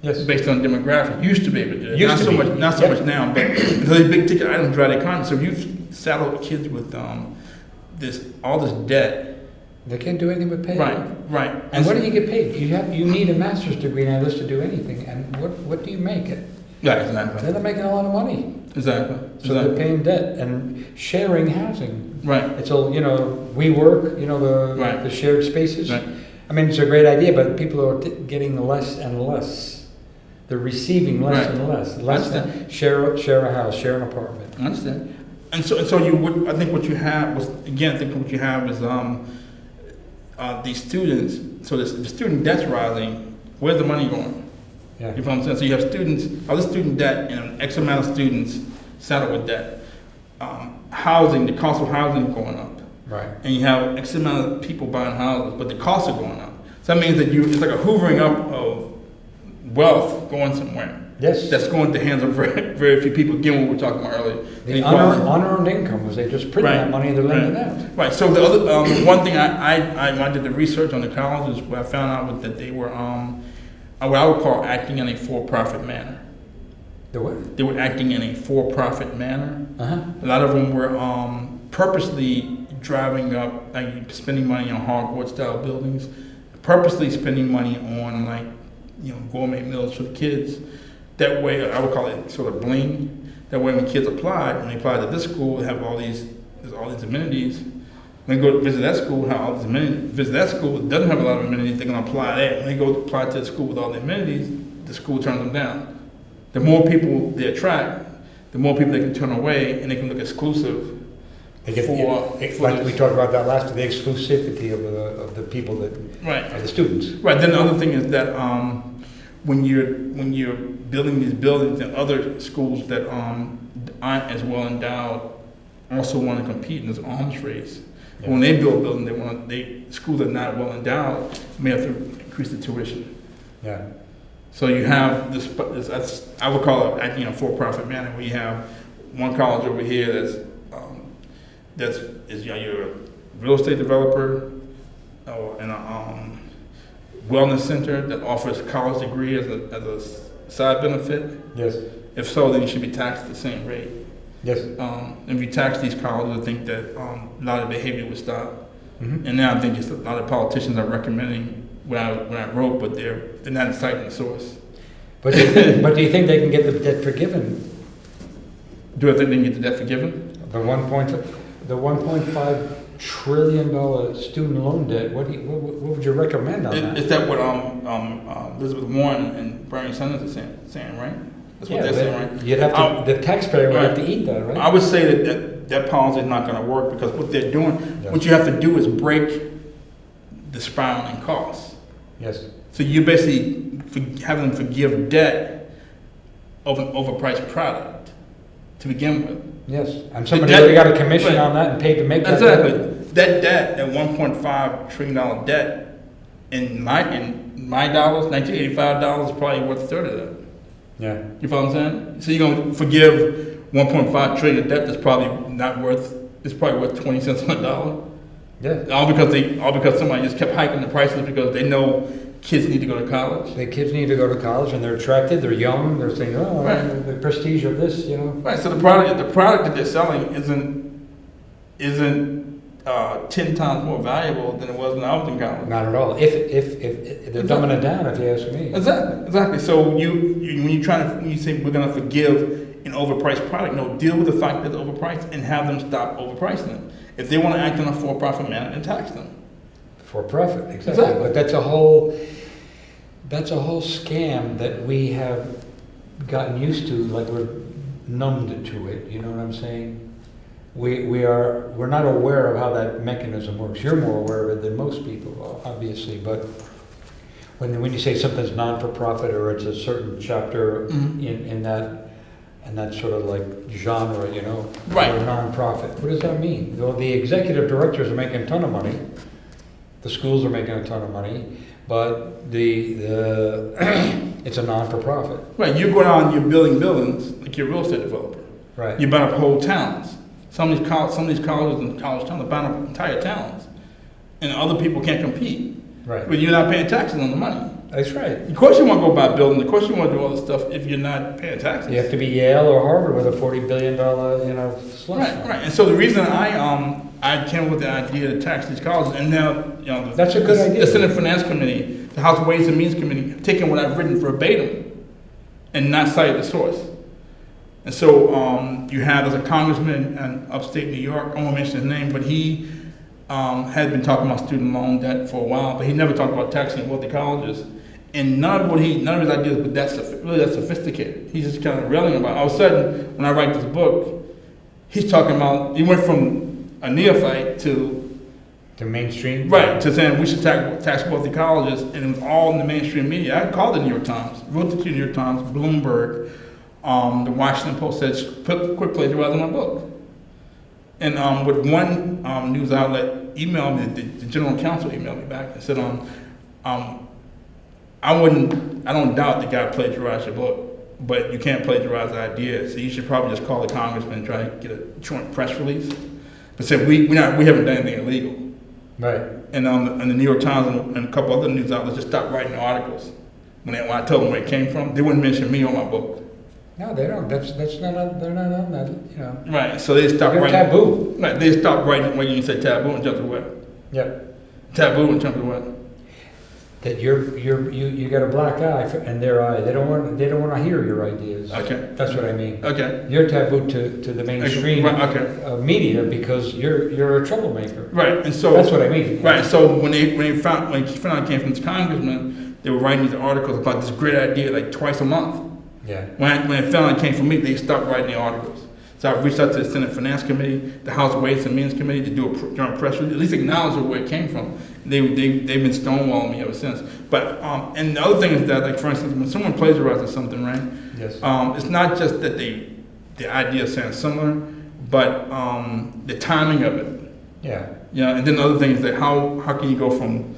Yes. Based on demographic. Used to be able to do that. Not so much now, but these big ticket items drive the economy. So if you saddle kids with all this debt, they can't do anything but pay. Right. And what do you get paid? You need a master's degree now just to do anything. And what do you make it? Yeah, exactly. They're not making a lot of money. Exactly. So they're paying debt and sharing housing. Right. It's all we work. The shared spaces. Right. I mean, it's a great idea, but people are getting less and less. They're receiving less and less. Less than share a house, share an apartment. I understand. And so I think what you have is these students. So the student debt's rising. Where's the money going? Yeah. You know what I'm saying? So you have all the student debt and an X amount of students saddled with debt. Housing, the cost of housing is going up. Right. And you have X amount of people buying houses, but the costs are going up. So that means that it's like a hoovering up of wealth going somewhere. Yes. That's going to the hands of very, very few people. Again, what we were talking about earlier. The unearned income was they just print that money and they're lending it out. Right. So the other one thing when I did the research on the colleges, what I found out was that they were what I would call acting in a for-profit manner. The what? They were acting in a for-profit manner. Uh-huh. A lot of them were purposely driving up, like spending money on Hogwarts-style buildings, purposely spending money on gourmet meals for the kids. That way, I would call it sort of bling. That way, when kids apply to this school, they have all these amenities. When they go visit that school, have all these amenities. Visit that school, it doesn't have a lot of amenities. They're going to apply there. When they go apply to the school with all the amenities, the school turns them down. The more people they attract, the more people they can turn away, and they can look exclusive. Like we talked about that last time, the exclusivity of the people that are the students. Right. Then the other thing is that when you're building these buildings, and other schools that aren't as well endowed also want to compete in this arms race. Yeah. When they build buildings, schools that are not well endowed may have to increase the tuition. Yeah. So you have this I would call it acting in a for-profit manner, where you have one college over here you're a real estate developer, and wellness center that offers a college degree as a side benefit? Yes. If so, then you should be taxed at the same rate. Yes. If you tax these colleges, I think that a lot of behavior would stop. Mm-hmm. And now I think just a lot of politicians are recommending when I wrote, but they're not citing the source. But do you think they can get the debt forgiven? Do I think they can get the debt forgiven? The 1.5 trillion dollar student loan debt. What would you recommend on that? Is that what Elizabeth Warren and Bernie Sanders are saying, right? That's what they're saying, right? You'd have to, the taxpayer would have to eat that, right? I would say that policy is not going to work because what they're doing, what you have to do is break the spiraling costs. Yes. So you basically have them forgive debt of an overpriced product to begin with. Yes, and somebody already got a commission on that and paid to make that. Exactly. That debt, that $1.5 trillion debt, in my dollars, $1985 is probably worth a third of that. Yeah. You follow what I'm saying? So you're gonna forgive 1.5 trillion of debt that's probably not worth. It's probably worth 20 cents on a dollar. Yeah. All because somebody just kept hiking the prices because they know kids need to go to college. The kids need to go to college and they're attracted. They're young. They're saying, "Oh, right. The prestige of this," you know. Right. So the product that they're selling isn't 10 times more valuable than it was when I was in college. Not at all. If they're dumbing it down, if you ask me. Exactly. So when you say we're going to forgive an overpriced product, no, deal with the fact that it's overpriced and have them stop overpricing it. If they want to act in a for-profit manner, then tax them. For profit, exactly. But that's a whole scam that we have gotten used to, like we're numbed to it. You know what I'm saying? We're not aware of how that mechanism works. You're more aware of it than most people, obviously. But when you say something's non-for-profit or it's a certain chapter in that sort of like genre, you know, right, or non-profit, what does that mean? Well, the executive directors are making a ton of money. The schools are making a ton of money, but the it's a non-for-profit. Right, you go down, you're building buildings like you're a real estate developer. Right. You buy up whole towns. Some of these colleges and college towns are buying up entire towns, and other people can't compete. Right. But you're not paying taxes on the money. That's right. Of course you want to go buy buildings. Of course you want to do all this stuff if you're not paying taxes. You have to be Yale or Harvard with a $40 billion, slush. Right. And so the reason I came up with the idea to tax these colleges, and now that's a good idea. The Senate Finance Committee, the House Ways and Means Committee, have taken what I've written verbatim and not cited the source. And so there's a congressman in upstate New York. I won't mention his name, but he had been talking about student loan debt for a while, but he never talked about taxing wealthy colleges. And none of his ideas were that sophisticated. He's just kind of railing about it. All of a sudden, when I write this book, he's talking about, he went from a neophyte to mainstream? Right, to saying we should tax wealthy colleges, and it was all in the mainstream media. I called the New York Times, wrote to the New York Times, Bloomberg, the Washington Post said, quit plagiarizing my book. And with one news outlet emailed me, the general counsel emailed me back and said, I don't doubt the guy plagiarized your book, but you can't plagiarize ideas. So you should probably just call the congressman and try to get a joint press release. But said we haven't done anything illegal. Right. And the New York Times and a couple other news outlets just stopped writing articles when I told them where it came from. They wouldn't mention me or my book. No, they don't. That's not. They're not on that. You know. Right. So they stopped writing. Taboo. Right. They stopped writing when you said taboo in terms of what? Yeah. Taboo in terms of what? That you got a black eye in their eye. They don't want to hear your ideas. Okay. That's what I mean. Okay. You're taboo to the mainstream media because you're a troublemaker. Right. And so that's what I mean. Right. So when he found out it came from this congressman, they were writing these articles about this great idea like twice a month. Yeah. When it found out it came from me, they stopped writing the articles. So I've reached out to the Senate Finance Committee, the House Ways and Means Committee to do a joint press release, at least acknowledge where it came from. They've been stonewalling me ever since. But and the other thing is that, like for instance, when someone plagiarizes something, right? Yes. It's not just that the idea sounds similar, but the timing of it. Yeah. Yeah. And then the other thing is that how can you go from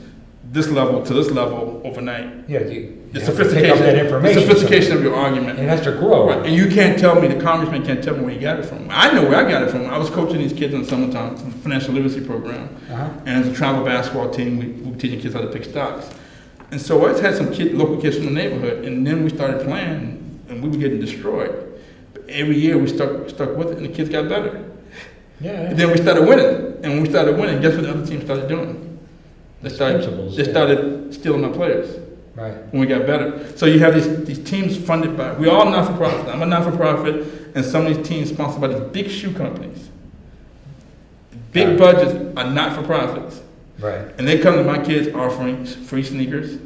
this level to this level overnight? Yeah. The sophistication of your argument. It has to grow. Right. And you can't tell me, the congressman can't tell me where he got it from. I know where I got it from. I was coaching these kids in the summertime, the financial literacy program. Uh-huh. And as a travel basketball team, we were teaching kids how to pick stocks. And so I just had some local kids from the neighborhood, and then we started playing, and we were getting destroyed. But every year we stuck with it, and the kids got better. Yeah. And then we started winning, and when we started winning, guess what the other team started doing? They started stealing our players. Right. When we got better. So you have these teams funded by, we're all not-for-profit. I'm a not-for-profit, and some of these teams sponsored by these big shoe companies. Big budgets are not-for-profits. Right. And they come to my kids offering free sneakers,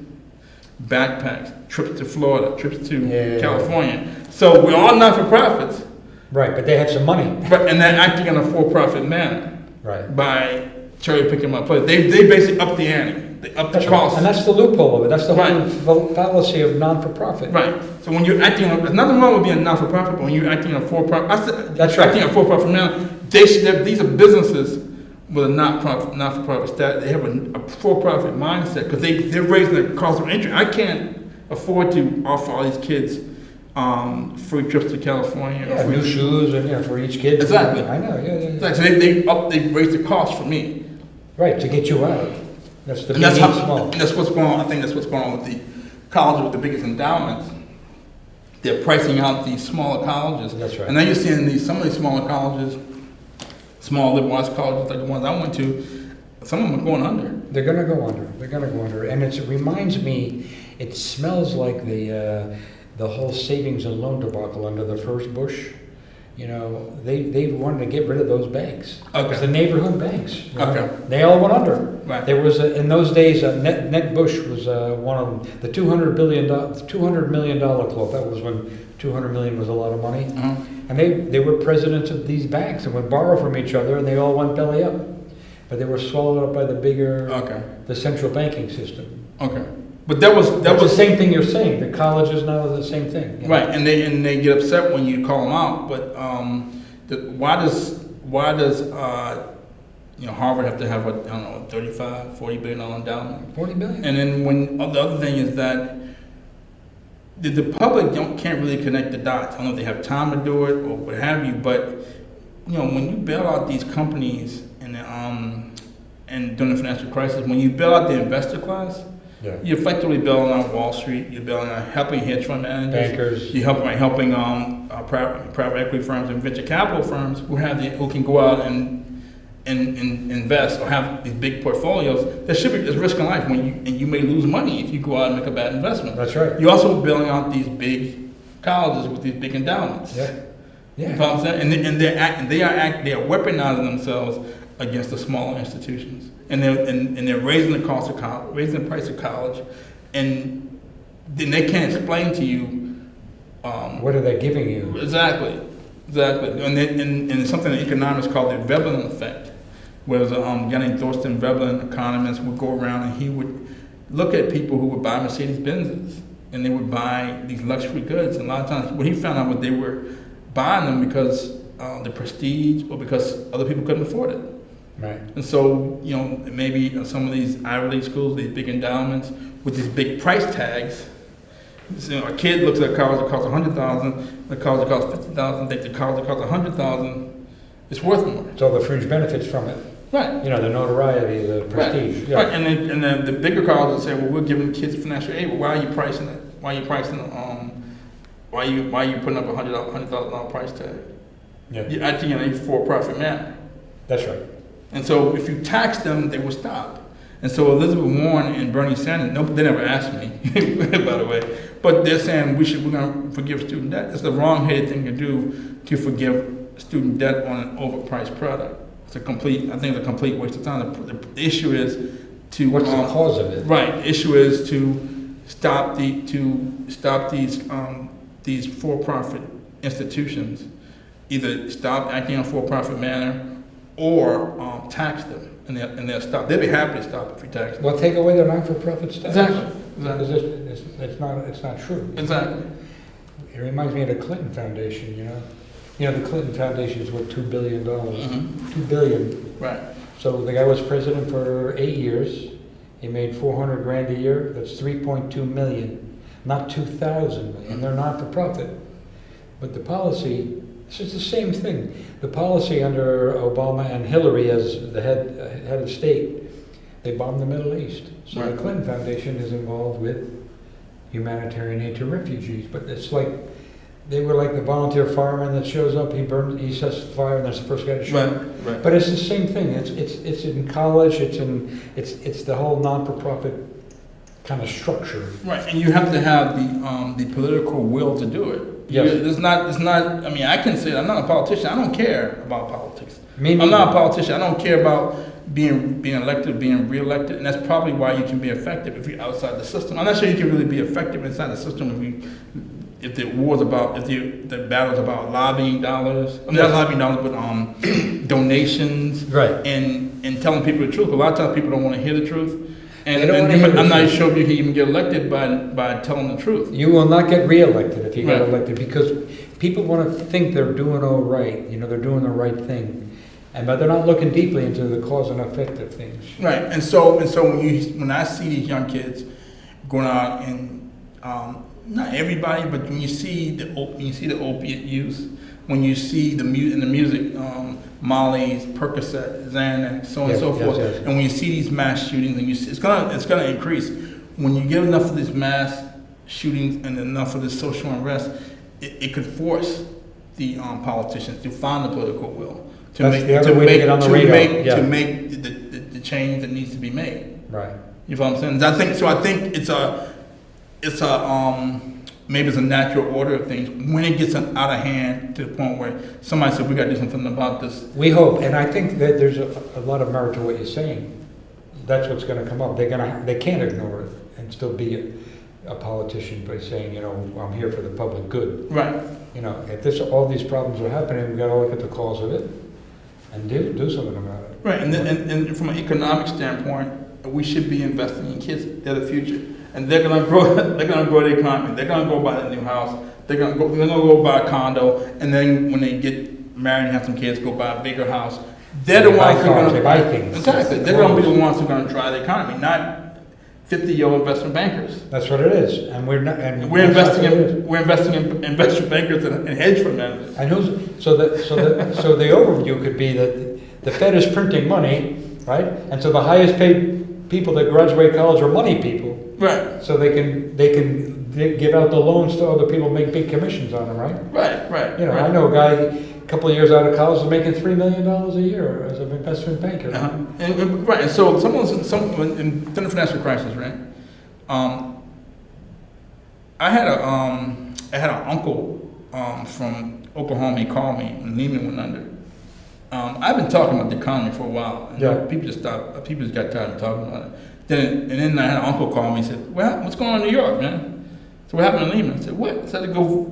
backpacks, trips to Florida, trips to California. So we're all not-for-profits. Right, but they have some money. And they're acting in a for-profit manner. Right. By cherry-picking my players. They basically up the ante. They up the cost. Right. And that's the loophole of it. That's the whole fallacy of non-for-profit. Right. So when you're acting, there's nothing wrong with being non-for-profit, but when you're acting in a for-profit, that's right. Acting in a for-profit manner, these are businesses with a not-for-profit status. They have a for-profit mindset because they're raising the cost of entry. I can't afford to offer all these kids free trips to California. Yeah, new shoes and for each kid. Exactly. I know. Yeah. Exactly. So they raise the cost for me. Right, to get you out. That's the and that's what's going on. I think that's what's going on with the colleges with the biggest endowments. They're pricing out these smaller colleges. That's right. And now you're seeing some of these smaller colleges, small liberal arts colleges like the ones I went to, some of them are going under. They're going to go under. And it reminds me, it smells like the whole savings and loan debacle under the first Bush. You know, they wanted to get rid of those banks. Okay. It was the neighborhood banks. Okay. They all went under. Right. There was in those days, Ned Bush was one of them. The $200 million club. That was when $200 million was a lot of money. Uh-huh. And they were presidents of these banks and would borrow from each other, and they all went belly up. But they were swallowed up by the bigger, the central banking system. Okay. But that was the same thing you're saying. The colleges now are the same thing. You know? Right, and they get upset when you call them out. But why does Harvard have to have a $35, $40 billion endowment? $40 billion. And then the other thing is that the public can't really connect the dots. I don't know if they have time to do it or what have you. But when you bail out these companies and during the financial crisis, when you bail out the investor class. Yeah. You're effectively bailing out Wall Street. You're bailing out helping hedge fund managers, bankers. You're helping private equity firms and venture capital firms who can go out and invest or have these big portfolios. There's risk in life and you may lose money if you go out and make a bad investment. That's right. You're also bailing out these big colleges with these big endowments. Yeah. You know what I'm saying? And they are weaponizing themselves against the smaller institutions. And they're raising the cost of college, raising the price of college, and then they can't explain to you what are they giving you? Exactly. And it's something that economists call the Veblen effect, where a guy named Thorsten Veblen, economist, would go around and he would look at people who would buy Mercedes-Benzes, and they would buy these luxury goods. And a lot of times, what he found out was they were buying them because the prestige or because other people couldn't afford it. Right. And so, maybe some of these Ivy League schools, these big endowments with these big price tags. So a kid looks at a college that costs $100,000, the college that costs $50,000, think the college that costs $100,000 is worth more. So the fringe benefits from it. Right. The notoriety, the prestige. Right. Yeah. Right. And then the bigger colleges say, well, we're giving kids financial aid. Well, why are you pricing it? Why are you putting up a $100,000 price tag? Yeah. You're acting in a for-profit manner. That's right. And so if you tax them, they will stop. And so Elizabeth Warren and Bernie Sanders, they never asked me, by the way, but they're saying we're going to forgive student debt. It's the wrong-headed thing to do to forgive student debt on an overpriced product. It's a complete waste of time. The issue is to what's the cause of it? Right. The issue is to stop these for-profit institutions, either stop acting in a for-profit manner or tax them, and they'll stop. They'll be happy to stop if you tax them. Well, take away their non-for-profit status. Exactly. Because it's not true. Exactly. It reminds me of the Clinton Foundation. The Clinton Foundation is worth $2 billion. Mm-hmm. $2 billion. Right. So the guy was president for 8 years. He made $400,000 a year. That's $3.2 million, not $2,000. And they're not for profit. But the policy. It's the same thing. The policy under Obama and Hillary as the head of state they bombed the Middle East. So Right. the Clinton Foundation is involved with humanitarian aid to refugees. But it's like, they were like the volunteer fireman that shows up, he sets the fire, and that's the first guy to shoot. Right. But it's the same thing. It's in college. It's the whole non-for-profit kind of structure. Right, and you have to have the political will to do it. Yes. It's not. I mean, I can say it, I'm not a politician. I don't care about politics. Me I'm neither. not a politician. I don't care about being elected, being reelected, and that's probably why you can be effective if you're outside the system. I'm not sure you can really be effective inside the system if the war's about, if the battle's about lobbying dollars. I mean, not lobbying dollars, but donations. Right. And telling people the truth. A lot of times people don't want to hear the truth. They And, don't and wanna hear the I'm not truth. sure if you can even get elected by telling the truth. You will not get reelected if you get Right. elected, because people want to think they're doing all right. They're doing the right thing, but they're not looking deeply into the cause and effect of things. Right, and so when I see these young kids going out and not everybody, but when you see the opiate use, when you see the music, Molly's, Percocet, Xanax, so on and Yes, so yes, forth, yes. and when you see these mass shootings, and you see, it's gonna increase. When you get enough of these mass shootings and enough of this social unrest, it could force the politicians to find the political will to That's the other way to get on the radar, yeah. to make the change that needs to be made. Right. You know what I'm saying? I think it's a maybe it's a natural order of things. When it gets out of hand to the point where somebody said we got to do something about this. We hope, and I think that there's a lot of merit to what you're saying. That's what's going to come up. They can't ignore it and still be a politician by saying, I'm here for the public good. Right. If all these problems are happening, we've got to look at the cause of it and do something about it. Right, and from an economic standpoint, we should be investing in kids. They're the future, and they're gonna grow. They're gonna grow the economy. They're gonna go buy a new house. They're gonna go buy a condo, and then when they get married and have some kids, go buy a bigger house. They're the ones who are They gonna buy things. exactly. They're gonna be the ones who are gonna drive the economy, not 50-year-old investment bankers. That's what it is, and we're not. And We're that's investing not what it is. in investment bankers and hedge fund managers. And so the overview could be that the Fed is printing money, right? And so the highest paid people that graduate college are money people. Right. So they can give out the loans to other people, make big commissions on them, right? Right. Right. I know a guy a couple of years out of college was making $3 million a year as an investment banker. Uh-huh. And so during the financial crisis, right? I had an uncle from Oklahoma. He called me when Lehman went under. I've been talking about the economy for a while. And Yeah. People just got tired of talking about it. Then I had an uncle call me and said, "Well, what's going on in New York, man?" So what happened to Lehman? I said, "What?" I said, "To go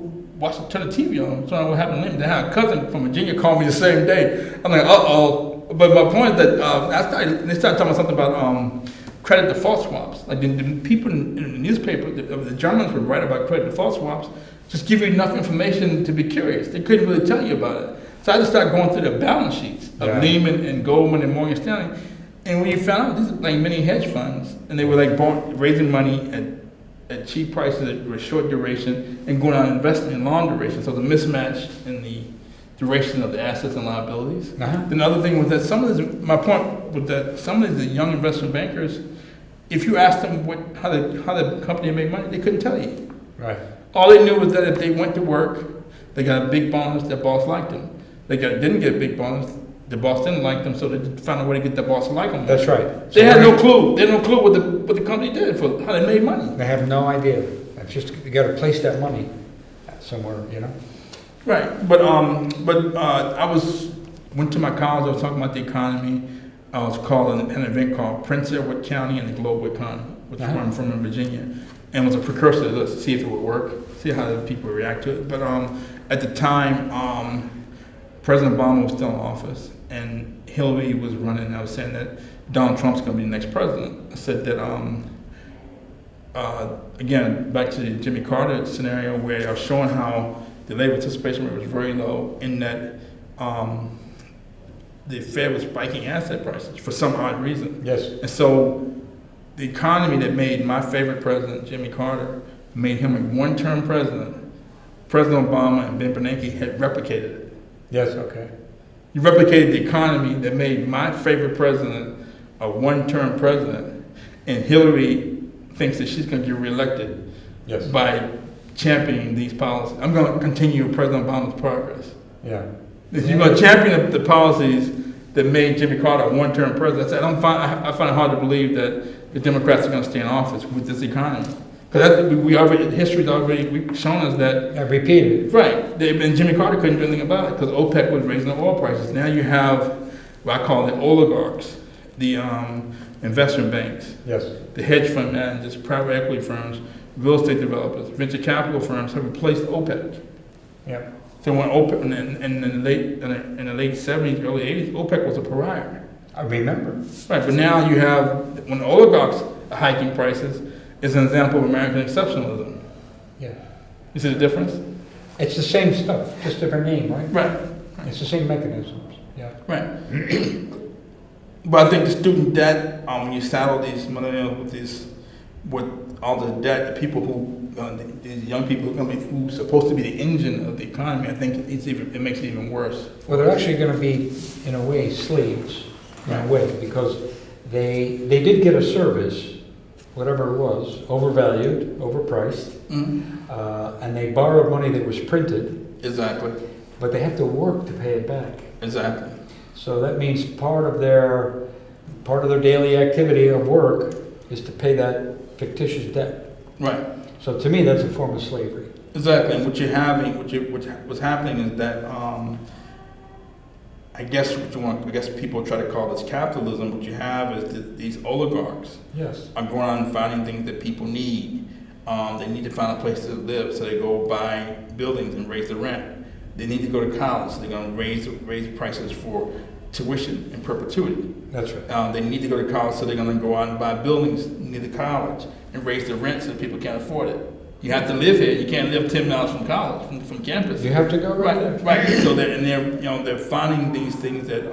turn the TV on. What's what happened to Lehman?" Then I had a cousin from Virginia call me the same day. I'm like, "Uh-oh." But my point is that they started talking about something about credit default swaps. Like the people in the newspaper, the journalists would write about credit default swaps, just give you enough information to be curious. They couldn't really tell you about it. So I just started going through the balance sheets of Lehman and Goldman and Morgan Stanley. And when you found out, these are like mini hedge funds, and they were like raising money at cheap prices with short duration and going out and investing in long duration. So the mismatch in the duration of the assets and liabilities. Uh-huh. Then the other thing was that my point was that some of the young investment bankers, if you asked them how the company made money, they couldn't tell you. Right. All they knew was that if they went to work, they got a big bonus, their boss liked them. They didn't get a big bonus, the boss didn't like them, so they found a way to get the boss to like them. That's right. They had no clue. They had no clue what the company did for how they made money. They have no idea. It's just you got to place that money somewhere, Right, but I went to my college. I was talking about the economy. I was calling an event called Prince Edward County and the Global Economy, which is where I'm from in Virginia, and was a precursor to this to see if it would work, see how the people react to it. But at the time, President Obama was still in office, and Hillary was running. And I was saying that Donald Trump's going to be the next president. I said that again, back to the Jimmy Carter scenario, where I was showing how the labor participation rate was very low, in that the Fed was spiking asset prices for some odd reason. Yes. And so the economy that made my favorite president, Jimmy Carter, made him a one-term president. President Obama and Ben Bernanke had replicated it. Yes, okay. You replicated the economy that made my favorite president a one-term president, and Hillary thinks that she's going to get reelected Yes. by championing these policies. I'm going to continue President Obama's progress. Yeah. If you're going to champion the policies that made Jimmy Carter a one-term president, I find it hard to believe that the Democrats are going to stay in office with this economy. Because history's already shown us that. I repeat it. Right. And Jimmy Carter couldn't do anything about it because OPEC was raising the oil prices. Now you have what I call the oligarchs, the investment banks, Yes. the hedge fund managers, private equity firms, real estate developers, venture capital firms have replaced OPEC. Yeah. So when OPEC in the late 70s, early 80s, OPEC was a pariah. I remember. Right, but now you have, when the oligarchs are hiking prices, it's an example of American exceptionalism. Yeah. You see the difference? It's the same stuff, just different name, right? Right. It's the same mechanisms. Yeah. Right. But I think the student debt, when you saddle these millennials with all the debt, the people who, these young people who are supposed to be the engine of the economy, I think it makes it even worse. Well, they're actually going to be, in a way, slaves, in a way, because they did get a service, whatever it was, overvalued, overpriced, and they borrowed money that was printed. Exactly. But they have to work to pay it back. Exactly. So that means part of their daily activity of work is to pay that fictitious debt. Right. So to me, that's a form of slavery. Exactly. And what's happening is that I guess people try to call this capitalism. What you have is these oligarchs. Yes. Are going out and finding things that people need. They need to find a place to live, so they go buy buildings and raise the rent. They need to go to college, so they're going to raise prices for tuition in perpetuity. That's right. They need to go to college, so they're going to go out and buy buildings near the college and raise the rent so that people can't afford it. You have to live here. You can't live 10 miles from college, from campus. You have to go right there. Right. So they're finding these things that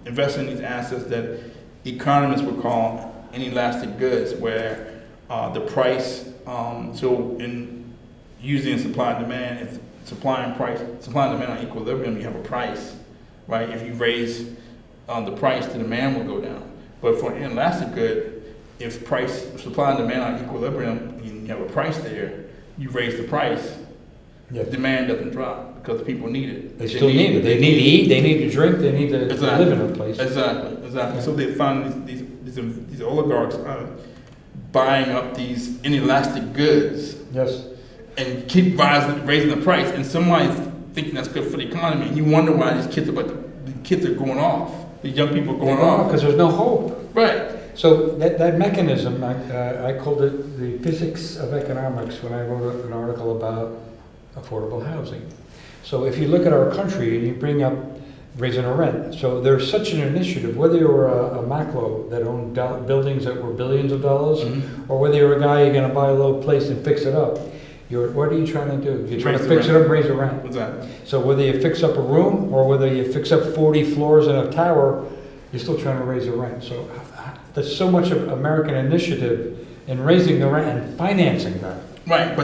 investing in these assets that economists would call inelastic goods, where the price. So in using supply and demand, if supply and demand are equilibrium, you have a price, right? If you raise the price, the demand will go down. But for an inelastic good, if supply and demand are equilibrium, you have a price there. You raise the price, Yes. demand doesn't drop because people need it. They still need it. They need to eat. They need to drink. They need to live in a place. Exactly. Yeah. So they find these oligarchs buying up these inelastic goods. Yes. And keep raising the price, and somebody's thinking that's good for the economy, and you wonder why the kids are going off. The young people are going off because there's no hope. Right. So that mechanism, I called it the physics of economics when I wrote an article about affordable housing. So if you look at our country and you bring up raising a rent, so there's such an initiative, whether you're a macro that owned buildings that were billions of dollars, or whether you're a guy you're going to buy a little place and fix it up. What are you trying to do? You're trying to fix it up, raise a rent. Exactly. So whether you fix up a room or whether you fix up 40 floors in a tower, you're still trying to raise the rent. So there's so much of American initiative in raising the rent and financing that. Right,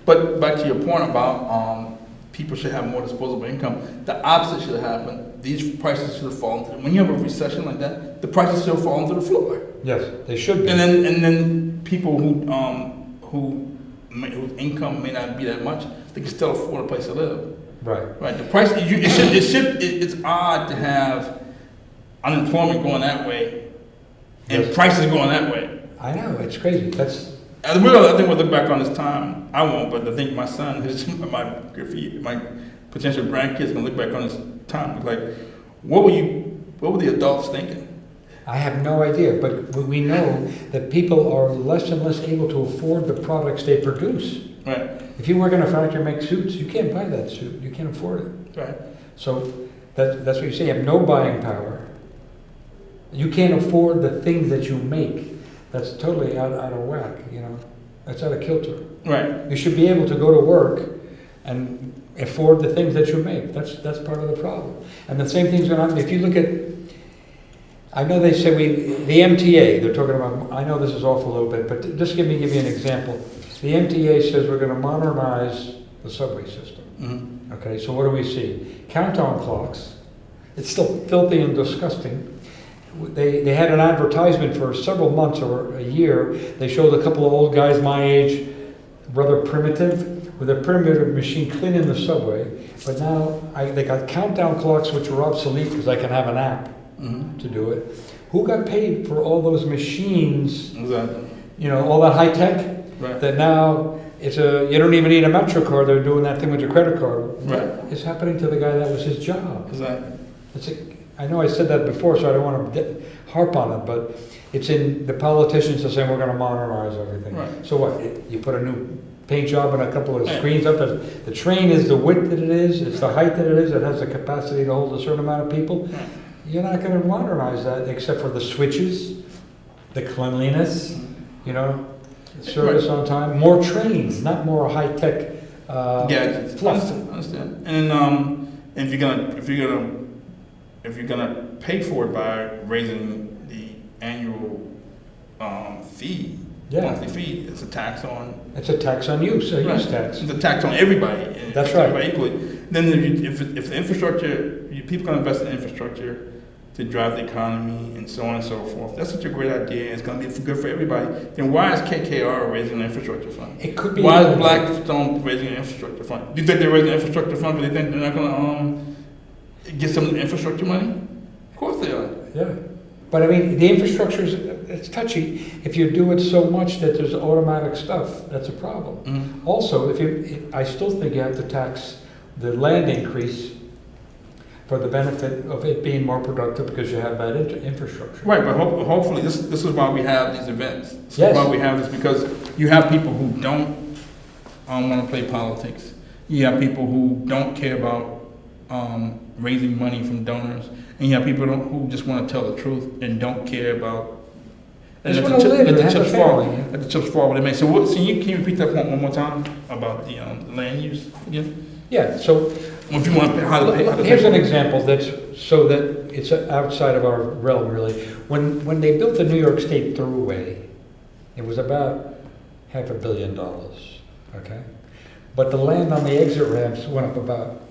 but back to your point about people should have more disposable income, the opposite should happen. These prices should have fallen. When you have a recession like that, the prices should have fallen to the floor. Yes, they should be. And then people whose income may not be that much, they can still afford a place to live. Right. Right. The price. It's odd to have unemployment going that way and prices going that way. I know, it's crazy. I think we'll look back on this time. I won't, but I think my son, my potential grandkids, gonna look back on this time. Like, what were the adults thinking? I have no idea, but we know that people are less and less able to afford the products they produce. Right. If you work in a factory and make suits, you can't buy that suit. You can't afford it. Right. So that's what you say. You have no buying power. You can't afford the things that you make. That's totally out of whack, you know. That's out of kilter. Right. You should be able to go to work and afford the things that you make. That's part of the problem. And the same thing's going to happen. If you look at, I know they say the MTA, they're talking about, I know this is off a little bit, but just give you an example. The MTA says we're going to modernize the subway system. Mm-hmm. Okay, so what do we see? Countdown clocks. It's still filthy and disgusting. they had an advertisement for several months or a year. They showed a couple of old guys my age, rather primitive, with a primitive machine cleaning the subway. But now they got countdown clocks, which are obsolete because I can have an app to do it. Who got paid for all those machines? Exactly. You know, all that high tech. Right. That now you don't even need a Metro card. They're doing that thing with your credit card. Right. It's happening to the guy that was his job. Exactly. I know I said that before, so I don't want to harp on it, but it's in the politicians are saying we're going to modernize everything. Right. So what? You put a new paint job and a couple of Right. screens up. The train is the width that it is. It's the height that it is. It has the capacity to hold a certain amount of people. Right. You're not going to modernize that except for the switches, the cleanliness, you know, service on time, more trains, not more high tech. Yeah, fluff. understand. And if you're gonna pay for it by raising the annual fee, monthly fee, it's a tax on. It's a tax on use, a use tax. It's a tax on everybody. That's right. Everybody equally. Then if the infrastructure, people can invest in infrastructure to drive the economy and so on and so forth. That's such a great idea. It's going to be good for everybody. Then why is KKR raising an infrastructure fund? It could be. Why is Blackstone raising an infrastructure fund? Do you think they're raising an infrastructure fund because they think they're not going to get some infrastructure money? Of course they are. Yeah. But I mean, the infrastructure it's touchy. If you do it so much that there's automatic stuff, that's a problem. Mm-hmm. Also, I still think you have to tax the land increase for the benefit of it being more productive because you have that infrastructure. Right, but hopefully this is why we have these events. This Yes. is why we have this, because you have people who don't want to play politics. You have people who don't care about raising money from donors, and you have people who just want to tell the truth and don't care about. And Just let wanna live and the have a chips fall. family. Let the chips fall where they may. So can you repeat that point one more time about the land use again? Yeah, so If you want to how to pay. here's an example that's so that it's outside of our realm really. When they built the New York State Thruway, it was about $500 million, okay? But the land on the exit ramps went up about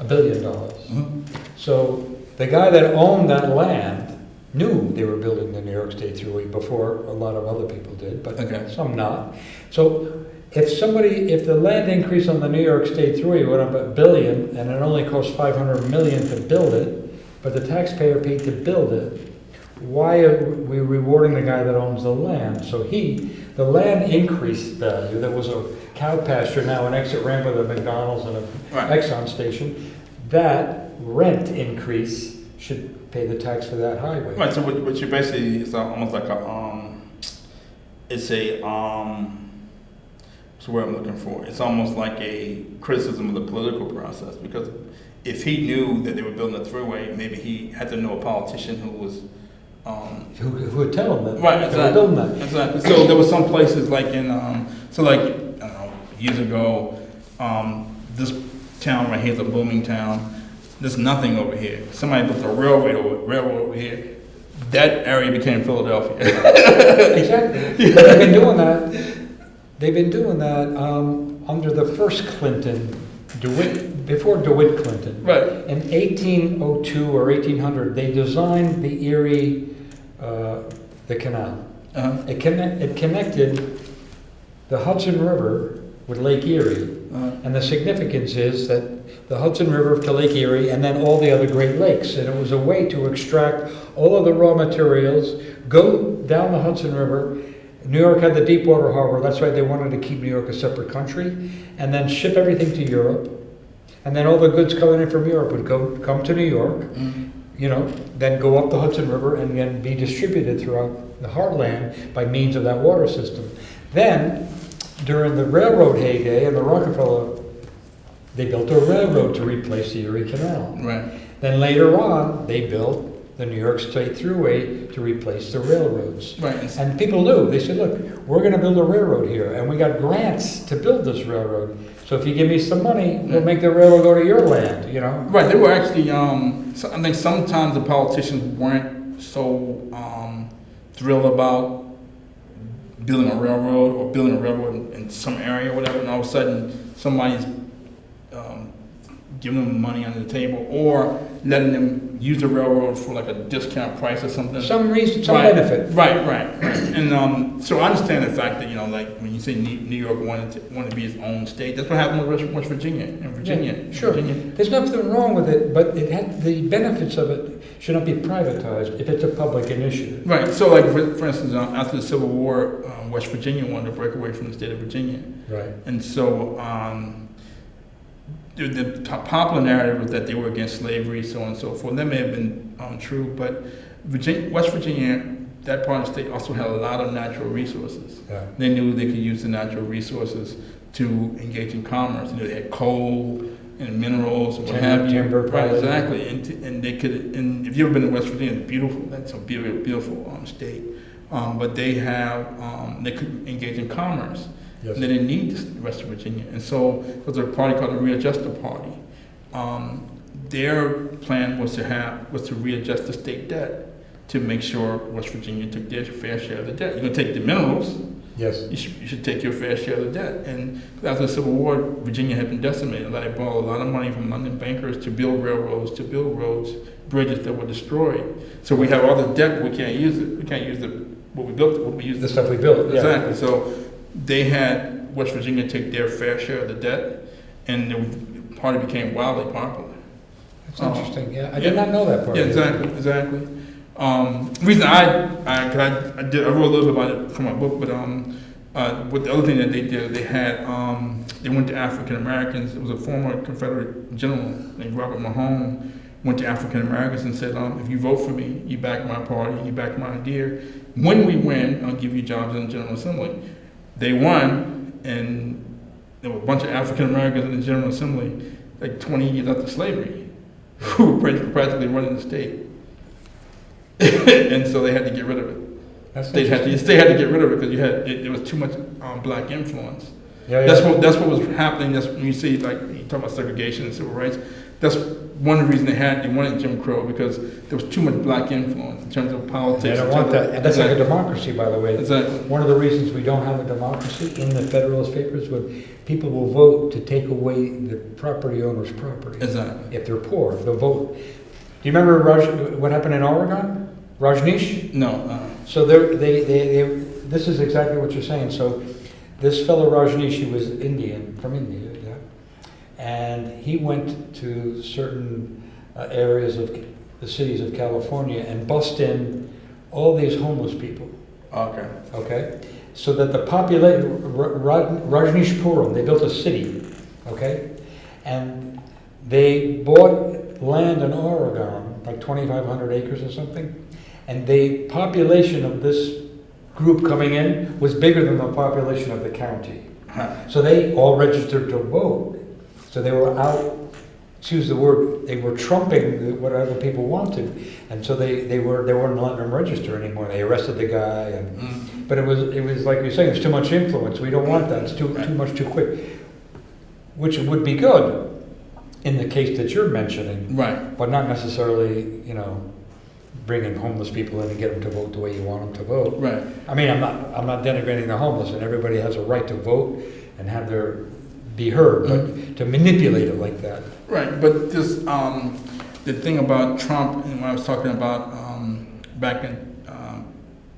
$1 billion. Mhm. So the guy that owned that land knew they were building the New York State Thruway before a lot of other people did, but Okay. some not. So if the land increase on the New York State Thruway went up $1 billion and it only cost $500 million to build it, but the taxpayer paid to build it, why are we rewarding the guy that owns the land? So the land increased value. There was a cow pasture, now an exit ramp with a McDonald's and a Right. Exxon station. That rent increase should pay the tax for that highway. Right. So what you basically it's almost like it's a what's the word I'm looking for? It's almost like a criticism of the political process, because if he knew that they were building a thruway, maybe he had to know a politician who was Who would tell them that right, they exactly. were building that? Exactly. So there was some places like in I don't know, years ago, this town right here is a booming town. There's nothing over here. Somebody built a railroad over here. That area became Philadelphia. Exactly. They've been doing that. They've been doing that under the first Clinton, before DeWitt Clinton. Right. In 1802 or 1800, they designed the Erie, the canal. Uh-huh. It connected the Hudson River with Lake Erie. Uh-huh. And the significance is that the Hudson River to Lake Erie and then all the other Great Lakes. And it was a way to extract all of the raw materials, go down the Hudson River. New York had the Deepwater Harbor. That's why they wanted to keep New York a separate country. And then ship everything to Europe. And then all the goods coming in from Europe would come to New York, then go up the Hudson River and then be distributed throughout the heartland by means of that water system. Then, during the railroad heyday and the Rockefeller, they built a railroad to replace the Erie Canal. Right. Then later on, they built the New York State Thruway to replace the railroads. Right. And people knew. They said, look, we're going to build a railroad here, and we got grants to build this railroad. So if you give me some money, we'll make the railroad go to your land, Right. They were actually. So I think sometimes the politicians weren't so thrilled about building a railroad or building a railroad in some area or whatever, and all of a sudden somebody's giving them money under the table, or letting them use the railroad for like a discount price or something. Some reason, some Right, benefit. right. And so I understand the fact that, like when you say New York wanted to be its own state, that's what happened with West Virginia and Virginia. Yeah, sure. Virginia. There's nothing wrong with it, but the benefits of it should not be privatized if it's a public initiative. Right. So, like for instance, after the Civil War, West Virginia wanted to break away from the state of Virginia, Right. and so the popular narrative was that they were against slavery, so on and so forth. That may have been true, but West Virginia, that part of the state, also had a lot of natural resources. Yeah. They knew they could use the natural resources to engage in commerce. They had coal and minerals and what have you. Timber, right, probably. exactly. And they could. And if you've ever been to West Virginia, it's beautiful. That's a beautiful state. But they could engage in commerce. Yes. And they didn't need the rest of Virginia. And so there was a party called the Readjuster Party. Their plan was to readjust the state debt to make sure West Virginia took their fair share of the debt. You're going to take the minerals. Yes. You should take your fair share of the debt. And after the Civil War, Virginia had been decimated. They borrowed a lot of money from London bankers to build railroads, to build roads, bridges that were destroyed. So we have all the debt, but we can't use it. We can't use what we built. What we used. The stuff we built. Yeah. Exactly. So they had West Virginia take their fair share of the debt, and the party became wildly popular. That's interesting. Yeah, I did not know that part. Yeah, exactly. The reason I wrote a little bit about it from my book, but the other thing that they did, they went to African Americans. It was a former Confederate general named Robert Mahone went to African Americans and said, if you vote for me, you back my party, you back my idea. When we win, I'll give you jobs in the General Assembly. They won, and there were a bunch of African Americans in the General Assembly, like 20 years after slavery, who were practically running the state. And so they had to get rid of it. They had to get rid of it because there was too much black influence. Yeah, That's what was happening. That's when you see, like, you talk about segregation and civil rights. That's one of the reasons they wanted Jim Crow, because there was too much black influence in terms of politics. They don't want that. And that's like a democracy, by the way. Exactly. One of the reasons we don't have a democracy in the Federalist Papers when people will vote to take away the property owner's property. Exactly. If they're poor, they'll vote. Do you remember what happened in Oregon? Rajneesh? No. So this is exactly what you're saying. So this fellow Rajneesh, he was from India, yeah, and he went to certain areas of the cities of California and bussed in all these homeless people. Okay. Okay, so that the population, Rajneeshpuram, they built a city, okay, and they bought land in Oregon, like 2,500 acres or something, and the population of this group coming in was bigger than the population of the county. So they all registered to vote. So they were out, excuse the word, they were trumping what other people wanted. And so they weren't letting them register anymore. They arrested the guy. But it was like you're saying, there's too much influence. We don't want that. It's too much too quick. Which would be good in the case that you're mentioning. Right. But not necessarily, bringing homeless people in and get them to vote the way you want them to vote. Right. I mean, I'm not denigrating the homeless, and everybody has a right to vote and have be heard, but to manipulate it like that. Right, but this the thing about Trump, and what I was talking about back in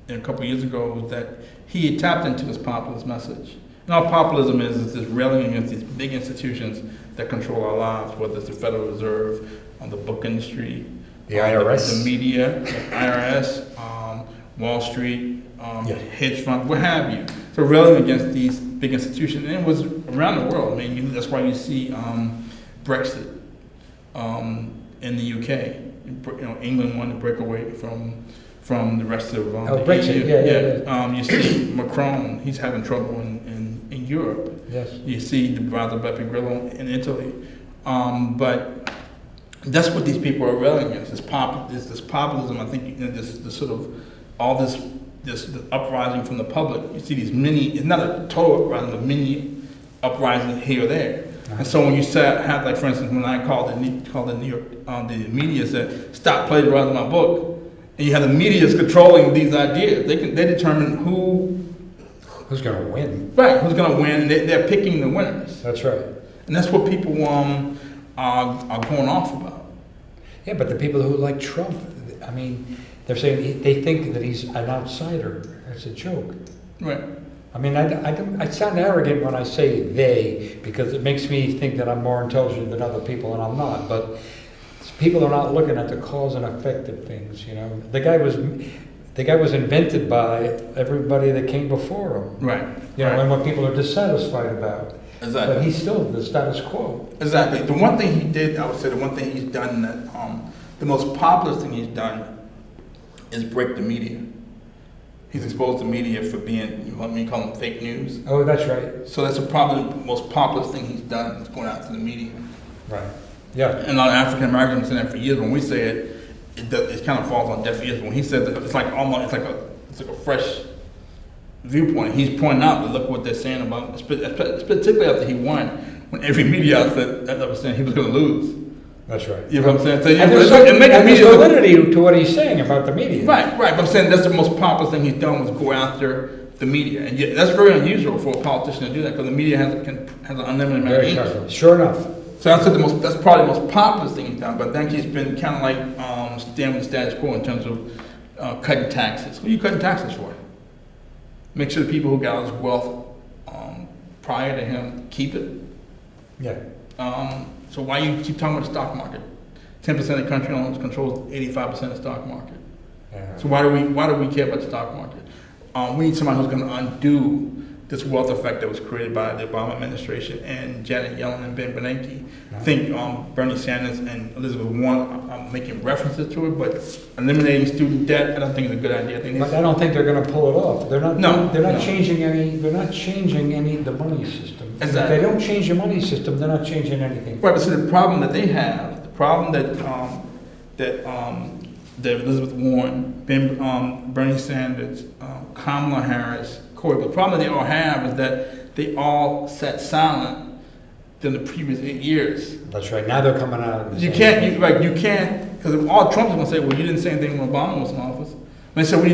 a couple of years ago, was that he tapped into this populist message. And all populism is this railing against these big institutions that control our lives, whether it's the Federal Reserve, the book industry, the IRS, the media, the IRS, Wall Street, hedge funds, what have you. So railing against these big institutions, and it was around the world. I mean, that's why you see Brexit in the UK. England wanted to break away from the rest of Brexit, EU. Yeah. You see Macron; he's having trouble in Europe. Yes. You see the brother Beppe Grillo in Italy, but that's what these people are railing against. This populism. I think this sort of all this uprising from the public. You see these many. It's not a total uprising, but many uprisings here or there. And so when you have, like, for instance, when I called the New York, the media said, "Stop plagiarizing my book," and you have the media controlling these ideas. They determine who's going to win. Right, who's going to win. They're picking the winners. That's right. And that's what people are going off about. Yeah, but the people who like Trump, I mean, they're saying they think that he's an outsider. It's a joke. Right. I mean, I sound arrogant when I say they, because it makes me think that I'm more intelligent than other people, and I'm not. But people are not looking at the cause and effect of things. You know, the guy was invented by everybody that came before him. Right. You know, right. and what people are dissatisfied about. Exactly. But he's still the status quo. Exactly. The one thing he did, I would say, the one thing he's done that, the most popular thing he's done is break the media. He's exposed the media for being, you want me to call them fake news? Oh, that's right. So that's probably the most popular thing he's done is going out to the media. Right. Yeah. And a lot of African Americans have said that for years. When we say it, it kind of falls on deaf ears. When he says it, it's like a fresh viewpoint. He's pointing out, look what they're saying about, particularly after he won, when every media outlet was saying he was going to lose. That's right. You know what I'm saying? So and there's validity to what he's saying about the media. Right. But I'm saying that's the most popular thing he's done was go after the media, and yet, that's very unusual for a politician to do that because the media has an unlimited amount of ink. Sure enough. So that's probably the most popular thing he's done. But I think he's been kind of like staying with the status quo in terms of cutting taxes. What are you cutting taxes for? Make sure the people who got his wealth prior to him keep it. Yeah. So why you keep talking about the stock market? 10% of the country controls 85% of the stock market. Yeah. So why do we care about the stock market? We need somebody who's going to undo this wealth effect that was created by the Obama administration and Janet Yellen and Ben Bernanke. I think Bernie Sanders and Elizabeth Warren are making references to it, but eliminating student debt, I don't think is a good idea. But I don't think they're going to pull it off. They're not. No, they're not no. changing any. They're not changing any the money system. Exactly. If they don't change the money system, they're not changing anything. Right, but so the problem that they have, the problem that Elizabeth Warren, Bernie Sanders, Kamala Harris, Corey, the problem that they all have is that they all sat silent than the previous 8 years. That's right. Now they're coming out. You can't, because all Trump is going to say, well, you didn't say anything when Obama was in office. When they said we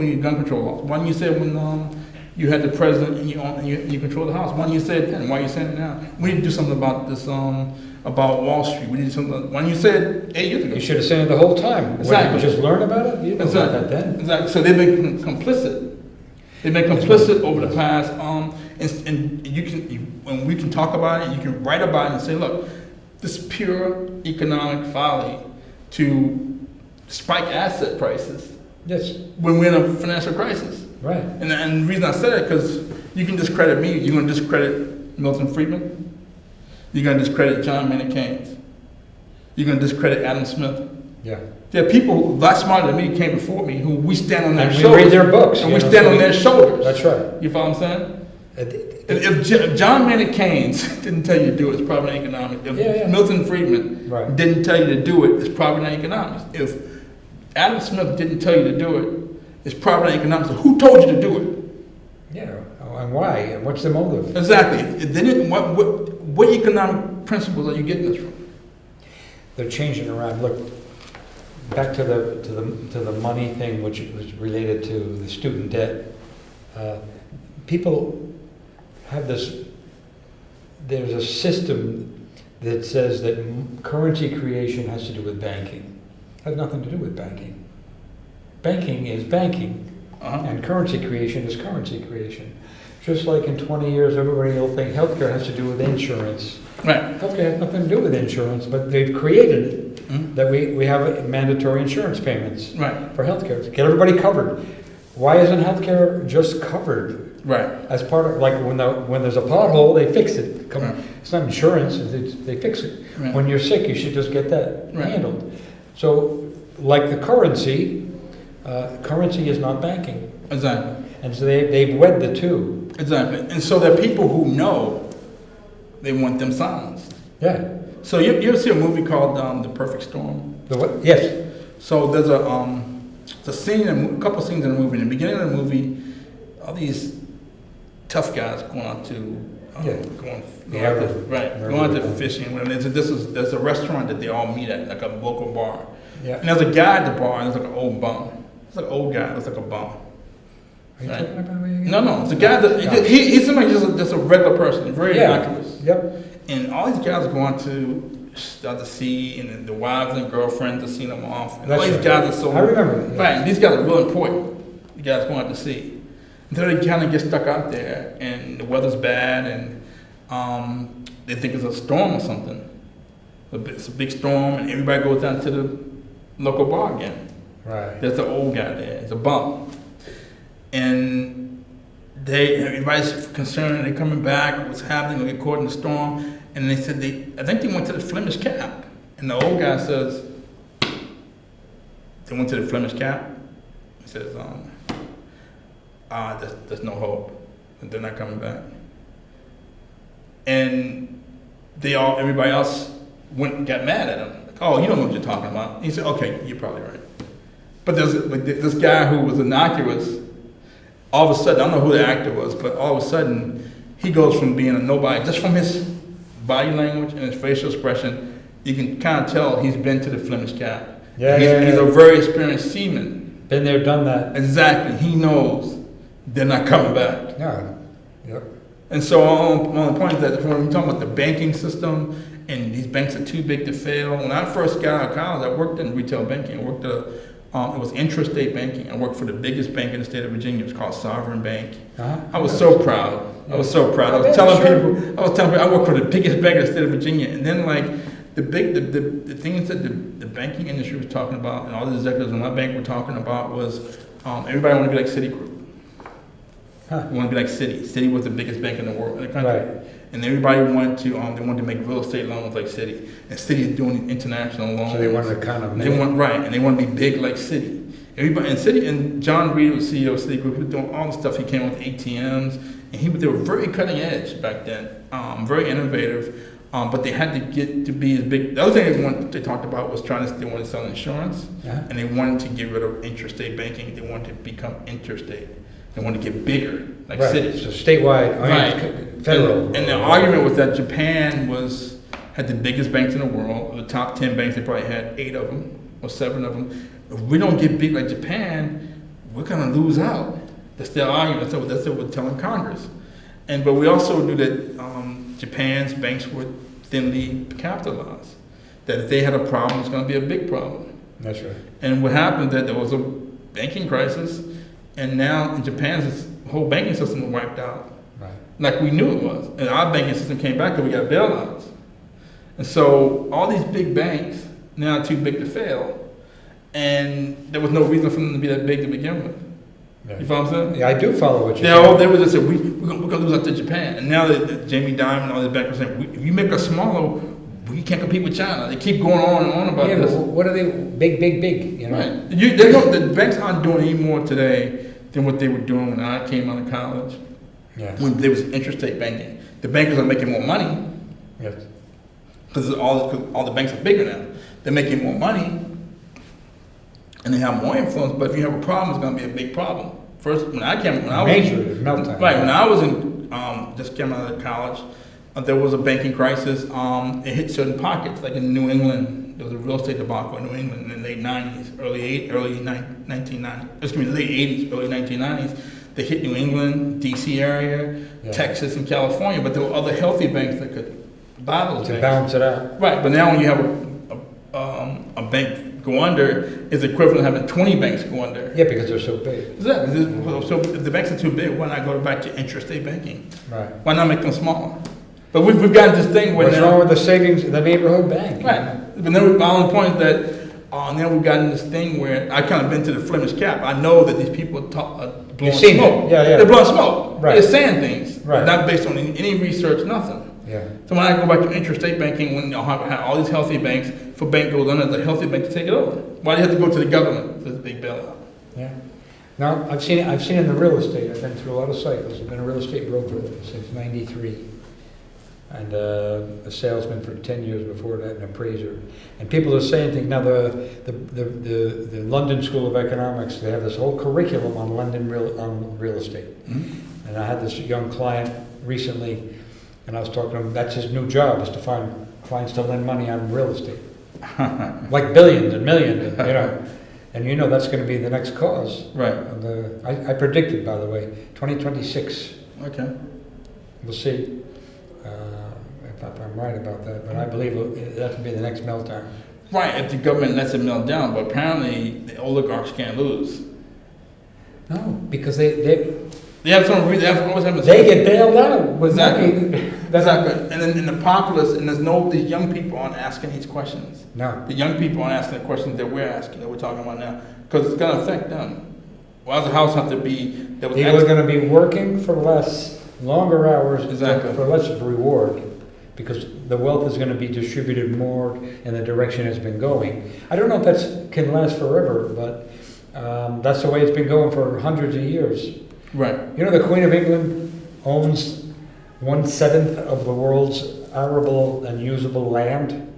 need gun control laws. Why didn't you say it when you had the president and you control the House? Why didn't you say it then? Why are you saying it now? We need to do something about this, about Wall Street. We need to do something. Why didn't you say it 8 years ago? You should have said it the whole time. Exactly. Just learn about it. You know about that then. Exactly. So they've been complicit. They've been complicit over the past, and when we can talk about it, you can write about it and say, look, this is pure economic folly to spike asset prices. Yes. When we're in a financial crisis. Right. And the reason I said it, because you can discredit me, you're going to discredit Milton Friedman, you're going to discredit John Maynard Keynes, you're going to discredit Adam Smith. Yeah. There are people a lot smarter than me came before me who we stand on their and shoulders. we read their books. And we stand on their shoulders. That's right. You follow what I'm saying? If John Maynard Keynes didn't tell you to do it, it's probably not economics. If Milton Friedman didn't tell you to do it, it's probably not economics. If Adam Smith didn't tell you to do it, it's probably not economics. So who told you to do it? Yeah, and why? And what's the motive? Exactly. If they didn't, what economic principles are you getting this from? They're changing around. Look, back to the money thing, which was related to the student debt. People have this. There's a system that says that currency creation has to do with banking. It has nothing to do with banking. Banking is banking, and currency creation is currency creation. Just like in 20 years, everybody will think healthcare has to do with insurance. Right. Healthcare has nothing to do with insurance, but they've created it that we have mandatory insurance payments for healthcare to get everybody covered. Why isn't healthcare just covered? Right. As part of, like when there's a pothole, they fix it. It's not insurance, they fix it. Right. When you're sick, you should just get that handled. So, like the currency is not banking. Exactly. And so they've wed the two. Exactly. And so there are people who know they want them silenced. Yeah. So you ever see a movie called The Perfect Storm? The what? Yes. So there's a scene, a couple of scenes in the movie. In the beginning of the movie, all these tough guys going out to going out to fishing. There's a restaurant that they all meet at, like a local bar. Yeah. And there's a guy at the bar, and there's like an old bum. It's like an old guy. Looks like a bum. Are you talking about me again? No. It's a guy that he's somebody just a regular person, very innocuous. Yep. And all these guys are going to start to see, and then the wives and girlfriends are seeing them off. And all That's these right. guys are so I remember that. right. These guys are real important. The guys want to see. Until they kind of get stuck out there, and the weather's bad, and they think it's a storm or something. It's a big storm, and everybody goes down to the local bar again. Right. There's the old guy there. It's a bum, and everybody's concerned. They're coming back. What's happening? They get caught in the storm, and they said I think they went to the Flemish Cap, and the old guy says they went to the Flemish Cap. He says, there's no hope, and they're not coming back. And everybody else got mad at him. Like, oh, you don't know what you're talking about. He said, okay, you're probably right. But this guy who was innocuous, all of a sudden, I don't know who the actor was, but all of a sudden, he goes from being a nobody, just from his body language and his facial expression, you can kind of tell he's been to the Flemish Cap. He's a very experienced seaman. Been there, done that. Exactly. He knows they're not coming back. Yeah. Yep. And so on the point is that when we're talking about the banking system, and these banks are too big to fail. When I first got out of college, I worked in retail banking. I worked it was intrastate banking. I worked for the biggest bank in the state of Virginia. It was called Sovereign Bank. I was so proud. I was so proud. I was telling people I worked for the biggest bank in the state of Virginia. And then like the things that the banking industry was talking about, and all the executives in my bank were talking about was everybody wanted to be like Citigroup. We want to be like Citi. Citi was the biggest bank in the world, in the country. Right. And everybody wanted to make real estate loans like Citi. And Citi is doing international loans. So they wanted to kind of and they want to be big like Citi. Everybody and Citi, and John Reed was CEO of Citigroup. He was doing all the stuff. He came with ATMs, and they were very cutting edge back then, very innovative. But they had to get to be as big. The other thing they talked about was they wanted to sell insurance, and they wanted to get rid of intrastate banking. They wanted to become interstate. They wanted to get bigger, like cities. So statewide, federal. And the argument was that Japan had the biggest banks in the world. The top 10 banks, they probably had 8 of them or 7 of them. If we don't get big like Japan, we're gonna lose out. That's their argument. That's what we're telling Congress. But we also knew that Japan's banks were thinly capitalized. That if they had a problem, it's gonna be a big problem. That's right. And what happened that there was a banking crisis. And now in Japan, this whole banking system was wiped out, right? Like we knew it was. And our banking system came back because we got bailouts. And so all these big banks now are too big to fail. And there was no reason for them to be that big to begin with. Yeah. You follow what I'm saying? Yeah, I do follow what you're saying. They were just saying, we're going to lose out to Japan. And now that Jamie Dimon and all these bankers are saying, if you make us smaller, we can't compete with China. They keep going on and on about this. Yeah, but what are they? Big, you know? Right. The banks aren't doing any more today than what they were doing when I came out of college. Yeah. When there was interstate banking. The bankers are making more money. Yes. Because all the banks are bigger now. They're making more money. And they have more influence. But if you have a problem, it's going to be a big problem. First, when I was just came out of college, there was a banking crisis. It hit certain pockets, like in New England. There was a real estate debacle in New England in the late 90s, late 80s, early 1990s. They hit New England, D.C. area, Texas, and California. But there were other healthy banks that could buy those banks. To balance it out. Right, but now when you have a bank go under, it's equivalent to having 20 banks go under. Yeah, because they're so big. Exactly. So if the banks are too big, why not go back to intrastate banking? Right. Why not make them smaller? But we've gotten this thing where what's wrong with the savings, the neighborhood bank? Right. But then my only point is that now we've gotten this thing where I kind of been to the Flemish Cap. I know that these people are blowing smoke. Yeah. They're blowing smoke. Right. They're saying things. Right. Not based on any research, nothing. Yeah. So when I go back to intrastate banking, when you have all these healthy banks, if a bank goes under, the healthy bank to take it over. Why do you have to go to the government for this big bailout? Yeah. Now I've seen in the real estate. I've been through a lot of cycles. I've been a real estate broker since '93. And a salesman for 10 years before that, an appraiser. And people are saying things. Now the London School of Economics, they have this whole curriculum on real estate. Mm-hmm. And I had this young client recently, and I was talking to him, that's his new job, is to find clients to lend money on real estate. Like billions and millions, you know. And you know that's going to be the next cause. Right. I predicted, by the way, 2026. Okay. We'll see. if I'm right about that, but I believe that could be the next meltdown. Right, if the government lets it melt down, but apparently the oligarchs can't lose. No, because they have some reason. They always have they get bailed out with exactly. money. Exactly. And then in the populace, and these young people aren't asking these questions. No. The young people aren't asking the questions that we're asking, that we're talking about now, because it's going to affect them. Why does the house have to be? They're going to be working for less, longer hours, exactly, for less of a reward, because the wealth is going to be distributed more in the direction it's been going. I don't know if that can last forever, but that's the way it's been going for hundreds of years. Right. You know, the Queen of England owns 1/7 of the world's arable and usable land.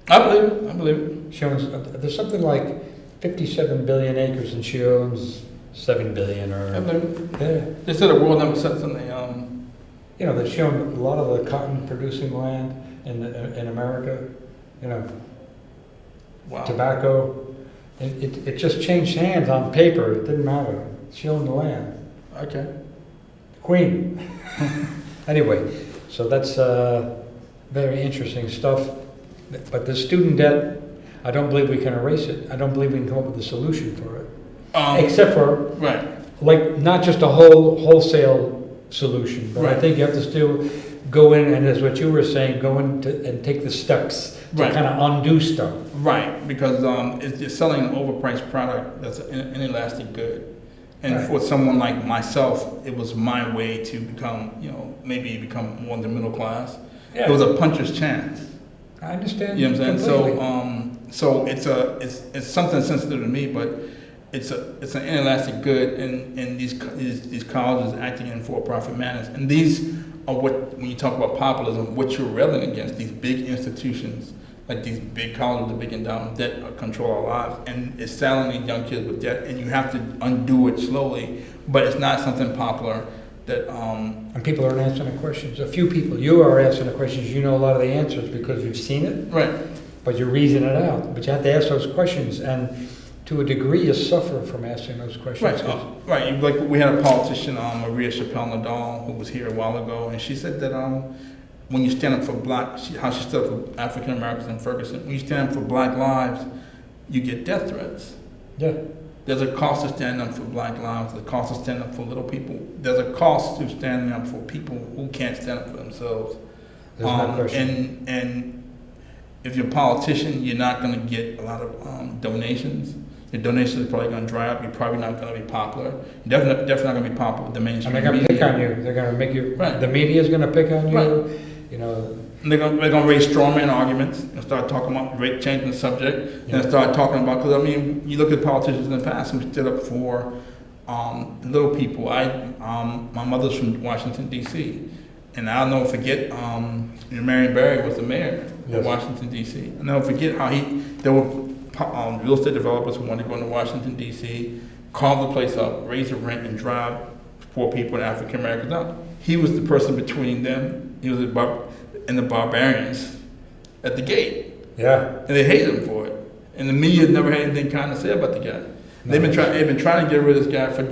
I believe it. I believe it. She owns, there's something like 57 billion acres, and she owns 7 billion. Or I believe it. Yeah. They said the world never sets on the. You know, that she owned a lot of the cotton-producing land in America. You know, wow. Tobacco. It just changed hands on paper. It didn't matter. She owned the land. Okay. Queen. Anyway, so that's very interesting stuff. But the student debt, I don't believe we can erase it. I don't believe we can come up with a solution for it. Except for, right, like, not just a wholesale solution, but right. I think you have to still go in, and as what you were saying, go in and take the steps to right. kind of undo stuff. Right, because it's selling an overpriced product that's an inelastic good. And right. for someone like myself, it was my way to become, maybe become more in the middle class. Yeah. It was a puncher's chance. I understand. You know what I'm saying? Completely. So it's something sensitive to me, but it's an inelastic good, and these colleges acting in for-profit manners, and these are what, when you talk about populism, what you're railing against, these big institutions, like these big colleges with big endowment that control our lives, and it's saddling these young kids with debt, and you have to undo it slowly, but it's not something popular that. And people aren't answering the questions. A few people, you are answering the questions, you know a lot of the answers because you've seen it. Right. But you're reasoning it out. But you have to ask those questions, and to a degree you suffer from asking those questions. Right, right. Like we had a politician, Maria Chappelle-Nadal, who was here a while ago, and she said that when you stand up for how she stood up for African Americans in Ferguson, when you stand up for black lives, you get death threats. Yeah. There's a cost to standing up for black lives. There's a cost to standing up for little people. There's a cost to standing up for people who can't stand up for themselves. There's no question. And if you're a politician, you're not going to get a lot of donations. Your donations are probably going to dry up. You're probably not going to be popular. You're definitely not going to be popular with the mainstream media. And they're going to pick on you. They're going to make you. Right. The media is going to pick on you. Right. You know. And they're going to raise strawman arguments and start talking about changing the subject. Yeah. And start talking about, because I mean, you look at politicians in the past who stood up for little people. My mother's from Washington D.C. and I'll never forget. Marion Barry was the mayor of Washington D.C. I'll never forget how there were real estate developers who wanted to go into Washington D.C., carve the place up, raise the rent, and drive poor people and African Americans out. He was the person between them. He was and the barbarians at the gate. Yeah. And they hated him for it. And the media never had anything kind to say about the guy. No. They've been trying to get rid of this guy for a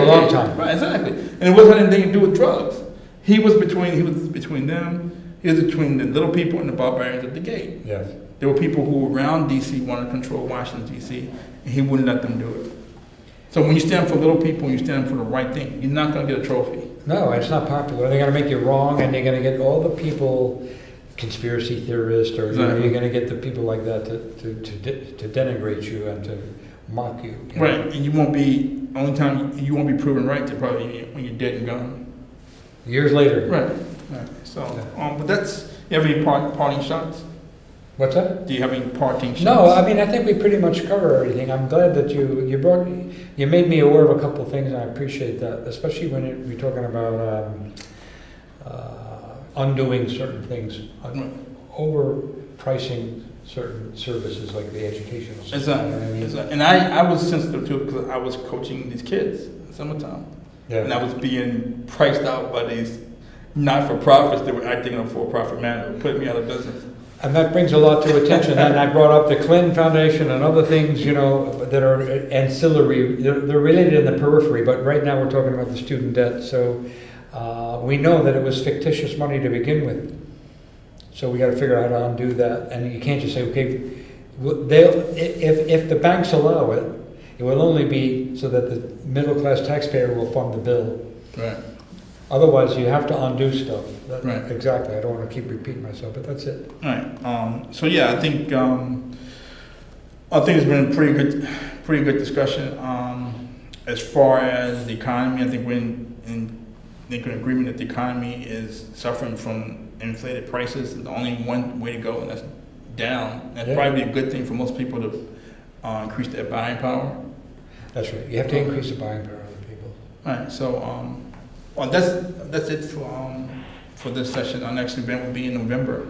long time. Right, exactly. And it wasn't anything to do with drugs. He was between them. He was between the little people and the barbarians at the gate. Yes. There were people who were around D.C. wanted to control Washington, D.C., and he wouldn't let them do it. So when you stand for little people and you stand for the right thing, you're not going to get a trophy. No, it's not popular. They're going to make you wrong, and you're going to get all the people, conspiracy theorists, or exactly. You're going to get the people like that to denigrate you and to mock you. Right, and you won't be, only time you won't be proven right to probably when you're dead and gone. Years later. Right. So, but that's, you have any parting shots? What's that? Do you have any parting shots? No, I mean, I think we pretty much cover everything. I'm glad that you made me aware of a couple of things, and I appreciate that, especially when you're talking about undoing certain things, overpricing certain services like the educational system. Exactly. You know what I mean? And I was sensitive to it because I was coaching these kids in the summertime. Yeah. And I was being priced out by these not-for-profits that were acting in a for-profit manner, putting me out of business. And that brings a lot to attention. And I brought up the Clinton Foundation and other things, that are ancillary. They're related in the periphery, but right now we're talking about the student debt. So we know that it was fictitious money to begin with. So we got to figure out how to undo that, and you can't just say, okay, they'll, if the banks allow it, it will only be so that the middle-class taxpayer will fund the bill. Right. Otherwise, you have to undo stuff. Right. Exactly. I don't want to keep repeating myself, but that's it. All right. So yeah, I think it's been a pretty good discussion. As far as the economy, I think we're in agreement that the economy is suffering from inflated prices. There's only one way to go, and that's down. That's probably a good thing for most people to increase their buying power. That's right. You have to increase the buying power of the people. All right. So well, that's it for this session. Our next event will be in November.